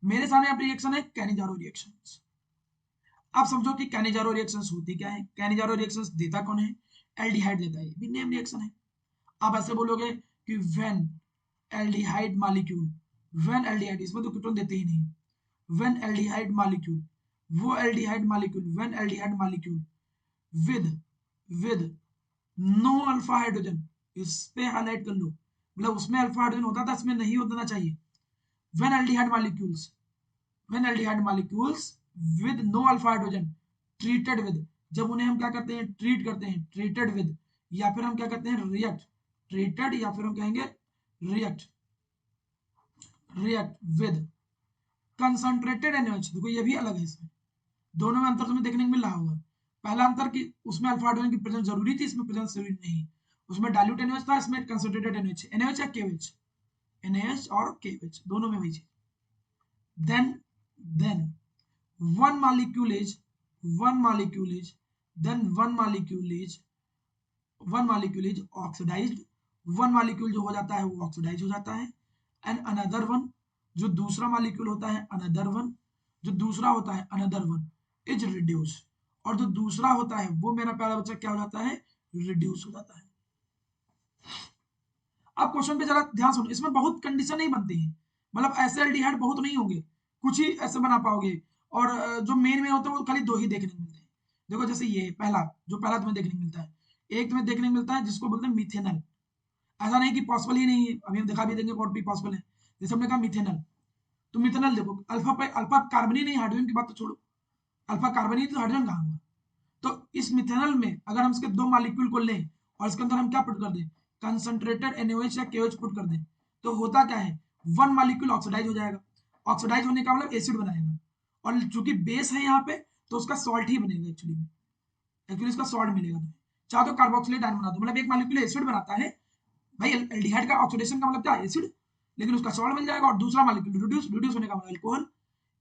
मेरे सामने आप रिएक्शन है कैनिजारो रिएक्शंस। आप समझो कि कैनिजारो रिएक्शंस होती क्या है, कैनिजारो रिएक्शंस देता कौन है? एल्डिहाइड देता है, ये भी नेम रिएक्शन है। आप ऐसे बोलोगे कि when aldehyde molecule, when aldehyde, इसमें तो कीटोन देते ही नहीं, व्हेन एल्डिहाइड मॉलिक्यूल, वो aldehyde molecule, when aldehyde molecule with with no alpha hydrogen, इस पे हाईलाइट कर लो, मतलब उसमें अल्फा हाइड्रोजन होता था, इसमें नहीं होना चाहिए। When aldehyde molecules, when aldehyde molecules with no alpha hydrogen treated with, जब उन्हें हम क्या करते हैं? ट्रीट करते हैं, ट्रीटेड विद, या फिर हम क्या करते हैं? रिएक्ट, ट्रीटेड, या फिर हम कहेंगे react, react with concentrated NaOH। देखो ये भी अलग है, इसमें दोनों में अंतर तुम्हें देखने को मिल रहा होगा। पहला अंतर कि उसमें अल्फा हाइड्रोजन की प्रेजेंस जरूरी थी, इसमें प्रेजेंस जरूरी नहीं, उसमें डाइल्यूट NaOH था, इसमें कंसंट्रेटेड NaOH, NaOH या KOH, NaOH और KOH दोनों में वही चीज। then one molecule is one molecule is then one molecule is oxidized, one molecule जो हो जाता है वो ऑक्सीडाइज हो जाता है, एंड अनदर वन, जो दूसरा मॉलिक्यूल होता है, अनदर वन, जो दूसरा होता है, अनदर वन इज रिड्यूस, और जो दूसरा होता है वो मेरा प्यारा बच्चा क्या हो जाता है? रिड्यूस हो जाता है। अब क्वेश्चन पे जरा ध्यान सुनो, इसमें बहुत कंडीशन नहीं बनती है, मतलब ऐसे एल्डिहाइड बहुत नहीं होंगे, कुछ ही ऐसे बना पाओगे, और जो मेन होते हैं वो खाली 2 ही देखने को मिलते हैं। देखो जैसे ये पहला, जो पहला तुम्हें देखने को मिलता है, एक तुम्हें देखने को मिलता है जिसको बोलते हैं मिथेनल। ऐसा नहीं कि पॉसिबल ही नहीं है, अभी हम दिखा भी देंगे कौन भी पॉसिबल है। जैसे हमने कहा मिथेनल, तो मिथेनल देखो अल्फा पे अल्फा कार्बन ही नहीं, हाइड्रोजन की बात तो छोड़ो, अल्फा कार्बन ही तो हाइड्रोजन कहाँ हुआ? तो इस मिथेनल में अगर हम इसके 2 मॉलिक्यूल को लें और इसके अंदर हम क्या पुट कर दें? कंसंट्रेटेड NaOH या KOH पुट कर दें, तो होता क्या है? 1 मॉलिक्यूल ऑक्सीडाइज हो जाएगा, ऑक्सीडाइज होने का मतलब एसिड बनाएगा, और चूंकि बेस है यहाँ पे तो उसका सॉल्ट ही बनेगा एक्चुअली में। एक्चुअली इसका सॉल्ट मिलेगा तुम्हें। चाहे तो कार्बोक्सिलेट आयन बना दो, मतलब एक मॉलिक्यूल एसिड बनाता है भाई, एल्डिहाइड का ऑक्सीडेशन का मतलब क्या है, एसिड, लेकिन उसका सॉल्ट मिल जाएगा। और दूसरा मॉलिक्यूल रिड्यूस होने का मतलब अल्कोहल।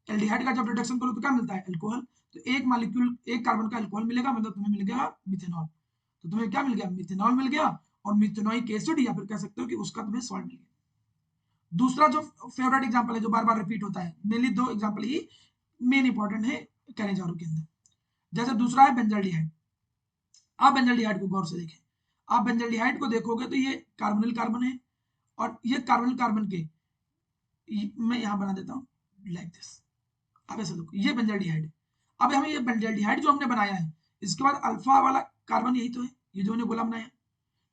एल्डिहाइड का जब रिडक्शन करो तो क्या मिलता है, अल्कोहल। तो एक मॉलिक्यूल, एक कार्बन का अल्कोहल मिलेगा, मतलब तुम्हें मिल गया मिथेनॉल। तो तुम्हें क्या मिल गया, मिथेनॉल मिल गया, और मिथेनोइक एसिड, या फिर कह सकते हो कि उसका तुम्हें सॉल्ट मिल गया। दूसरा जो फेवरेट एग्जांपल है, जो बार बार रिपीट होता है, मेनली दो एग्जांपल ही मेन इंपॉर्टेंट है कैनेजारो के अंदर। जैसे दूसरा है बेंजल्डिहाइड। आप बेंजल्डिहाइड को गौर से देखें, आप बेंजल्डिहाइड को देखोगे तो ये कार्बोनिल कार्बन है, और ये कार्बोनिल कार्बन के, मैं यहां बना देता हूं लाइक दिस, अब ऐसे देखो, ये बेंजल्डिहाइड है। अब हमें ये बेंजल्डिहाइड जो हमने बनाया है, इसके बाद अल्फा वाला कार्बन यही तो है, ये जो हमने गोला बनाया,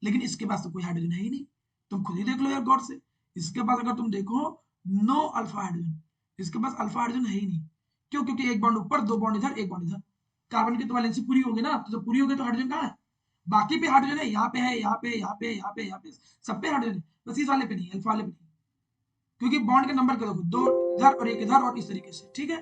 लेकिन इसके पास तो कोई हाइड्रोजन है ही नहीं। तुम खुद ही देख लो यार गौर से, इसके पास अगर तुम देखो नो अल्फा हाइड्रोजन, इसके पास अल्फा हाइड्रोजन है ही नहीं। क्यों, क्योंकि एक बॉन्ड ऊपर, दो बॉन्ड इधर, एक बॉन्ड इधर। कार्बन की तो वैलेंसी पूरी होगी ना, तो जब पूरी होगी तो हाइड्रोजन कहाँ है, बाकी पे हाइड्रोजन है, यहाँ पे है, यहाँ पे, यहाँ पे, यहाँ पे, यहाँ पे, सब पे हाइड्रोजन है, बस इस वाले पे नहीं, अल्फा वाले पे नहीं। क्योंकि बॉन्ड के नंबर के देखो, दो इधर और एक इधर, और इस तरीके से, ठीक है।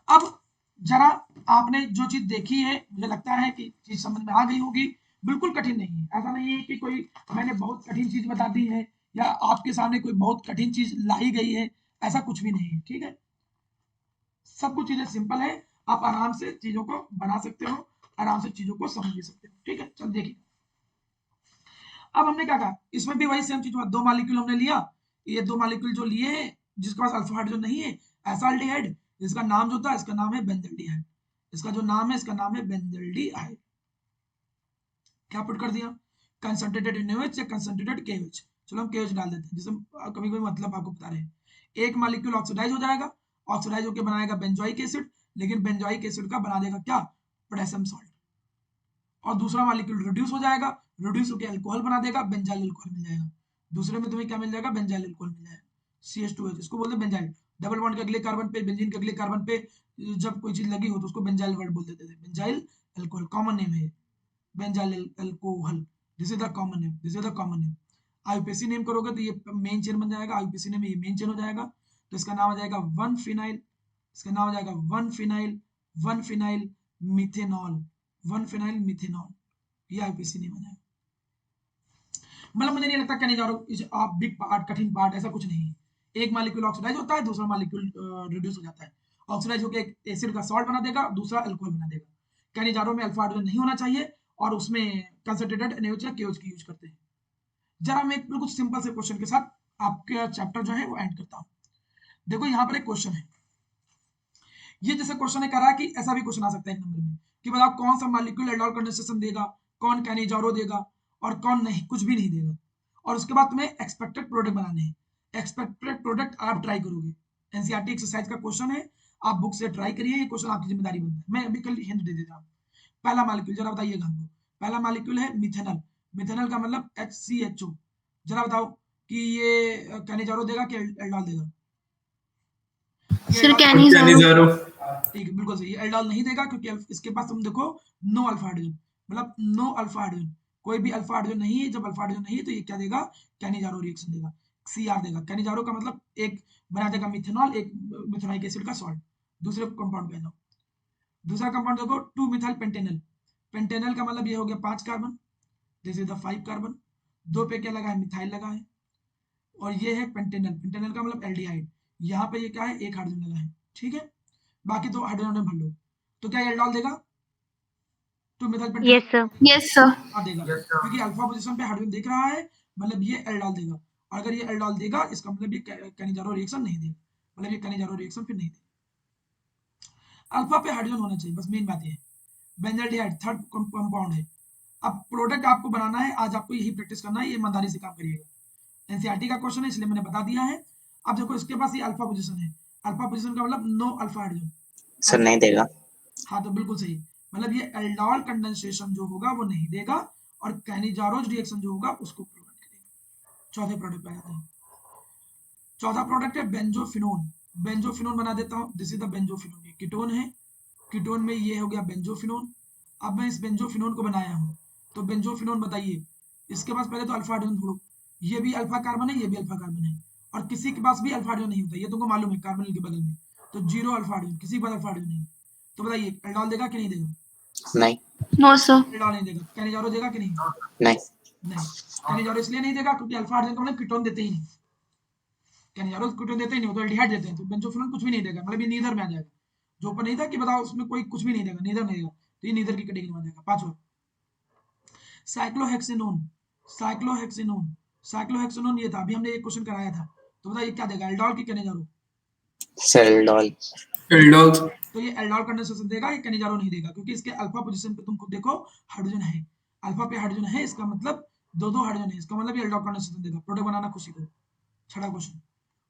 अब जरा आपने जो चीज देखी है, मुझे लगता है कि चीज समझ में आ गई होगी। बिल्कुल कठिन नहीं है, ऐसा नहीं है कि कोई मैंने बहुत कठिन चीज बता दी है, या आपके सामने कोई बहुत कठिन चीज लाई गई है, ऐसा कुछ भी नहीं है, ठीक है। सब कुछ चीजें सिंपल है, आप आराम से चीजों को बना सकते हो, आराम से चीजों को समझ भी सकते हो, ठीक है। चल देखिए, अब हमने क्या कहा, इसमें भी वही सेम चीज हुआ, दो मॉलिक्यूल हमने लिया, ये दो मॉलिक्यूल जो लिए हैं, जिसके पास अल्फा हाइड्रोजन नहीं है, एसाल्डिहाइड, इसका नाम जो था, इसका नाम है बेंजल्डिहाइड, इसका जो नाम है, इसका नाम है बेंजल्डिहाइड। क्या पुट कर दिया, कंसंट्रेटेड NaOH या कंसंट्रेटेड KOH, चलो हम KOH डाल देते हैं, जिससे कभी कोई मतलब आपको बता रहे हैं। एक मॉलिक्यूल ऑक्सीडाइज हो जाएगा, ऑक्सीडाइज होकर बनाएगा बेंजोइक एसिड, लेकिन बेंजोइक एसिड का बना देगा क्या, पोटेशियम सॉल्ट। और दूसरा मॉलिक्यूल रिड्यूस हो जाएगा, रिड्यूस होकर अल्कोहल बना देगा, बेंजाइल अल्कोहल मिल जाएगा। दूसरे में तुम्हें क्या मिल जाएगा, बेंजाइल अल्कोहल मिल जाएगा, CH2H, इसको बोलते हैं बेंजाइल। डबल बॉन्ड के अगले कार्बन पे, बेंजीन के अगले कार्बन पे जब कोई चीज लगी हो तो उसको बेंजाइल वर्ड बोल देते थे, बेंजाइल अल्कोहल, कॉमन नेम है benzyl alcohol, this is the common name, this is the common name. IUPAC name करोगे तो ये मेन चेन बन जाएगा, आईयूपीएसी नेम ये मेन चेन हो जाएगा, तो इसका नाम हो जाएगा 1 फिनाइल, इसका नाम हो जाएगा 1 phenyl, 1 phenyl methanol, 1 phenyl methanol, ये आईयूपीएसी नेम हो जाएगा। मतलब मुझे नहीं लगता कहने जा रहा हूँ आप बिग पार्ट, कठिन पार्ट, ऐसा कुछ नहीं है। एक मॉलिक्यूल ऑक्सीडाइज होता है, दूसरा मॉलिक्यूल रिड्यूस हो जाता है, ऑक्सीडाइज होकर एक एसिड का सॉल्ट बना देगा, दूसरा अल्कोहल बना देगा। कहने जा रहा हूँ में अल्फा हाइड्रोजन नहीं होना चाहिए, और उसमें कंसंट्रेटेड NaOH या KOH की यूज करते हैं। जरा मैं एक बिल्कुल सिंपल से क्वेश्चन के साथ आपके चैप्टर जो है वो एंड करता हूँ। देखो यहाँ पर एक क्वेश्चन है, ये जैसे क्वेश्चन है कह रहा है कि ऐसा भी क्वेश्चन आ सकता है एक नंबर में, कि बताओ कौन सा मॉलिक्यूल एल्डोल कंडेंसेशन देगा, कौन कैनिजारो देगा, और कौन नहीं, कुछ भी नहीं देगा। और उसके बाद तुम्हें एक्सपेक्टेड प्रोडक्ट बनाने हैं। एक्सपेक्टेड प्रोडक्ट आप ट्राई करोगे, एनसीईआरटी एक्सरसाइज का क्वेश्चन है, आप बुक से ट्राई करिए, ये क्वेश्चन आपकी जिम्मेदारी बनता है। मैं अभी कल हिंट दे देता हूँ। पहला मॉलिक्यूल जरा बताइएगा हमको, पहला मॉलिक्यूल है मिथेनॉल, मिथेनॉल का मतलब HCHO, जरा बताओ कि ये कैनिजारो देगा कि एल्डोल देगा, ये सर एल्डोल, कैनिजारो। ठीक है, बिल्कुल सही, एल्डोल नहीं देगा, क्योंकि इसके पास तुम देखो नो अल्फा हाइड्रोजन, मतलब नो अल्फा हाइड्रोजन, कोई भी अल्फा हाइड्रोजन नहीं है। जब अल्फा हाइड्रोजन नहीं है तो ये क्या देगा, कैनिजारो रिएक्शन देगा, CR देगा। कैनिजारो का मतलब एक बना देगा मिथेनॉल, एक मिथेनोइक एसिड का सॉल्ट। दूसरे कंपाउंड पे जाओ, दूसरा कंपाउंड देखो 2 मिथाइल पेंटेनल, पेंटेनल का मतलब ये हो गया 5 carbon, this is the 5 carbon, दो पे क्या लगा है, मिथाइल लगा है, और ये है पेंटेनल, पेंटेनल का मतलब एल्डिहाइड, यहाँ पे ये क्या है, एक हाइड्रोजन लगा है, ठीक है। बाकी तो हाइड्रोजन में भर लो, तो क्या ये एल्डोल देगा, 2 methyl Pantanal yes sir. Yes sir. हाँ देगा, क्योंकि अल्फा पोजीशन पे हाइड्रोजन दिख रहा है, मतलब ये एल्डोल देगा। और अगर ये एल्डोल देगा, इसका मतलब ये कैनिजारो रिएक्शन नहीं देगा, मतलब ये कैनिजारो रिएक्शन फिर नहीं देगा। अल्फा पे हाइड्रोजन होना चाहिए, बस मेन बात ये है। बेंजल्डिहाइड थर्ड कंपाउंड है। अब प्रोडक्ट आपको बनाना है, आज आपको यही प्रैक्टिस करना है, ये ईमानदारी से काम करिएगा। एनसीईआरटी का क्वेश्चन है इसलिए मैंने बता दिया है। अब देखो इसके पास ये अल्फा पोजीशन है, अल्फा पोजीशन का मतलब नो अल्फा हाइड्रोजन, सर नहीं देगा। हाँ तो बिल्कुल सही, मतलब ये एल्डोल कंडेंसेशन जो होगा वो नहीं देगा, और कैनिजारोज रिएक्शन जो होगा उसको प्रोवाइड करेगा। चौथे प्रोडक्ट पे आते हैं। चौथा प्रोडक्ट है बेंजोफिनोन, बेंजोफिनोन बना देता हूँ, दिस इज द बेंजोफिनोन, ये कीटोन है, कीटोन में ये हो गया बेंजोफिनोन। अब मैं इस बेंजोफिनोन को बनाया हूँ, तो बेंजोफिनोन बताइए, इसके पास पहले तो अल्फा हाइड्रोजन छोड़ो, ये भी अल्फा कार्बन है, ये भी अल्फा कार्बन है, और किसी के पास भी अल्फा हाइड्रोजन नहीं होता, ये तुमको मालूम है, कार्बन के बगल में तो जीरो अल्फा हाइड्रोजन, किसी के पास अल्फा हाइड्रोजन नहीं। तो बताइए एल्डोल देगा कि नहीं देगा, नहीं नो सर। एल्डोल नहीं देगा। कैनिजारो देगा कि नहीं? नहीं नहीं। कैनिजारो इसलिए नहीं देगा क्योंकि अल्फा हाइड्रोजन का मतलब कीटोन देते ही नहीं। कैनिजारो कीटोन देते ही नहीं, वो तो एल्डिहाइड देते हैं, तो बेंजोफिनोन कुछ भी नहीं देगा, मतलब ये नीदर में आ जाएगा। जो ऊपर नहीं था कि बताओ उसमें कोई कुछ भी नहीं देगा, नीदर नहीं देगा, तो ये नीदर की कैटेगरी में आ जाएगा। पांचवा साइक्लोहेक्सिनोन। साइक्लोहेक्सिनोन, साइक्लोहेक्सिनोन ये था, अभी हमने एक क्वेश्चन कराया था, तो बताइए क्या देगा, एल्डोल की कैनिजारो? सेल्डोल। एल्डोल। तो ये एल्डोल कंडेंसेशन देगा, ये कैनिजारो नहीं देगा, क्योंकि इसके अल्फा पोजीशन पे तुम खुद देखो हाइड्रोजन है, अल्फा पे हाइड्रोजन है, इसका मतलब दो दो हाइड्रोजन है, इसका मतलब ये एल्डोल कंडेंसेशन देगा। प्रोडक्ट बनाना खुशी को। छठा क्वेश्चन,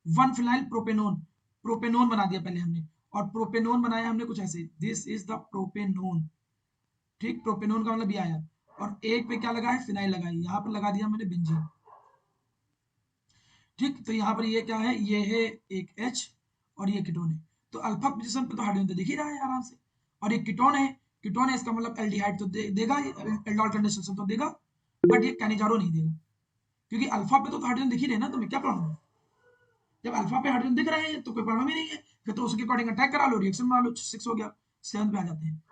1 फिनाइल प्रोपेनोन। प्रोपेनोन बना दिया पहले हमने, और प्रोपेनोन बनाया हमने कुछ ऐसे, दिस इज द प्रोपेनोन। ठीक, प्रोपेनोन का मतलब ये आया, और एक पे क्या लगा है, फिनाइल लगा है, यहाँ पर लगा दिया मैंने बेंजीन। ठीक, तो यहाँ पर ये क्या है, ये है एक H और ये कीटोन है, तो अल्फा पोजीशन पे तो हाइड्रोजन तो दिख ही रहा है आराम से, और ये कीटोन है, कीटोन है, इसका मतलब एल्डिहाइड तो देगा, एल्डोल कंडेंसेशन तो देगा, बट ये कैनिजारो नहीं देगा, क्योंकि अल्फा पे तो हाइड्रोजन दिख ही रहे ना, तुम्हें क्या प्रॉब्लम है? जब अल्फा पे हाइड्रोजन दिख रहे हैं तो कोई प्रॉब्लम ही नहीं है, फिर तो उसके अकॉर्डिंग अटैक करा लो, रिएक्शन बना लो, 6 हो गया। 7 पे आ जाते हैं,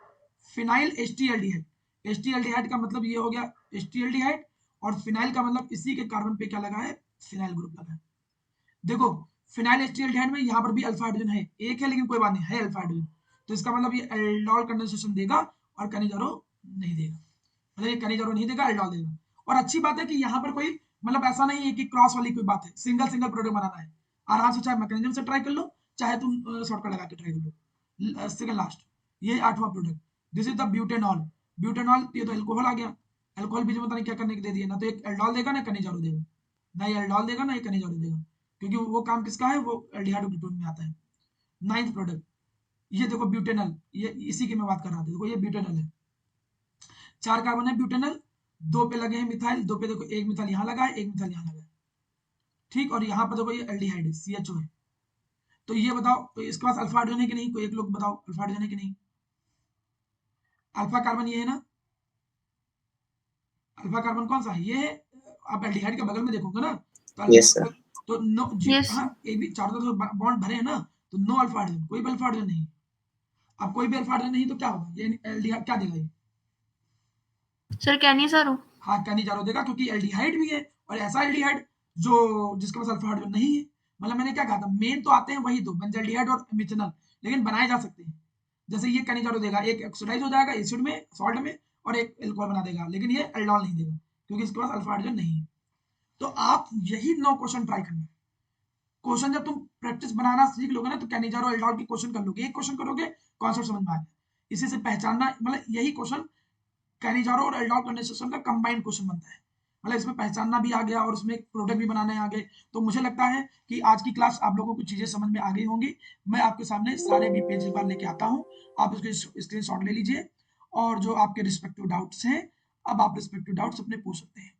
फिनाइल एस्टिएल्डिहाइड। एस्टिएल्डिहाइड का मतलब ये हो गया एस्टिएल्डिहाइड, और फिनाइल का मतलब इसी के कार्बन पे क्या लगा है, फिनाइल ग्रुप लगा है। देखो फिनाइल एस्टिएल्डिहाइड में यहाँ पर भी अल्फा हाइड्रोजन है, एक है लेकिन कोई बात नहीं है अल्फा हाइड्रोजन, तो इसका मतलब ये एल्डोल कंडेंसेशन देगा और कैनिजारो नहीं देगा, मतलब ये कैनिजारो नहीं देगा, एल्डोल देगा। और अच्छी बात है कि यहाँ पर कोई मतलब ऐसा नहीं है कि क्रॉस वाली कोई बात है, सिंगल सिंगल प्रोडक्ट बनाना है आराम से, चाहे मैकेनिज्म से ट्राई कर लो, चाहे तुम शॉर्टकट लगा के ट्राई कर लो। सेकंड लास्ट, ये 8वां product, this is the butanol. Butanol ये तो अल्कोहल आ गया, अल्कोहल बीच में पता नहीं क्या करने के दे दिया, ना तो एक एल्डोल देगा ना कैनिजारो देगा, ना ये एल्डोल देगा ना ये कैनिजारो देगा, क्योंकि वो काम किसका है, वो एल्डिहाइड और कीटोन में आता है। 9th प्रोडक्ट, ये देखो ब्यूटेनल, ये इसी की मैं बात कर रहा था, देखो ये ब्यूटेनल है, 4 कार्बन है ब्यूटेनल, 2 पे लगे हैं मिथाइल, 2 पे देखो एक मिथाइल यहाँ लगा है, एक मिथाइल यहाँ लगा है, ठीक, और यहाँ पर देखो ये एल्डिहाइड है, CHO है। तो ये बताओ, तो इसके पास अल्फा हाइड्रोजन है कि नहीं, कोई एक लोग बताओ अल्फा हाइड्रोजन है कि नहीं? अल्फा कार्बन ये है ना, अल्फा कार्बन कौन सा है, ये है, आप एल्डिहाइड के बगल में देखोगे ना, तो यस सर। तो नो जी, Yes. हाँ, ये भी चारों तरफ बॉन्ड भरे हैं ना, तो नो अल्फा हाइड्रोजन, कोई भी अल्फा हाइड्रोजन नहीं। अब कोई भी अल्फा हाइड्रोजन नहीं तो क्या होगा, ये एल्डिहाइड क्या देगा ये? Sir Cannizzaro. हाँ, कैनिजारो देगा, क्योंकि एल्डिहाइड भी है, और ऐसा एल्डिहाइड जो जिसके पास अल्फा हाइड्रोजन नहीं है, मतलब मैंने क्या कहा था, मेन तो आते हैं वही दो, बेंजल्डिहाइड और मिथेनॉल, लेकिन बनाए जा सकते हैं। जैसे ये कैनिजारो देगा, एक ऑक्सीडाइज हो जाएगा एसिड में, सॉल्ट में, और एक एल्कोहल बना देगा, लेकिन ये एल्डोल नहीं देगा, क्योंकि इसके पास अल्फा हाइड्रोजन नहीं है। तो आप यही 9 क्वेश्चन ट्राई करना। क्वेश्चन जब तुम प्रैक्टिस बनाना सीख लोगे ना, तो कैनिजारो एल्डोल की क्वेश्चन कर लोगे, एक क्वेश्चन करोगे, कॉन्सेप्ट समझ में आ जाए। इसी से पहचानना, मतलब यही क्वेश्चन कैनिजारो और एल्डोल कंडेंसेशन का कंबाइंड क्वेश्चन बनता है, मतलब इसमें पहचानना भी आ गया और उसमें प्रोडक्ट भी बनाने आ गए। तो मुझे लगता है कि आज की क्लास आप लोगों को चीजें समझ में आ गई होंगी। मैं आपके सामने सारे भी पेज एक बार लेके आता हूँ, आप उसके स्क्रीनशॉट ले लीजिए, और जो आपके रिस्पेक्टिव डाउट्स हैं, अब आप रिस्पेक्टिव डाउट्स अपने पूछ सकते हैं।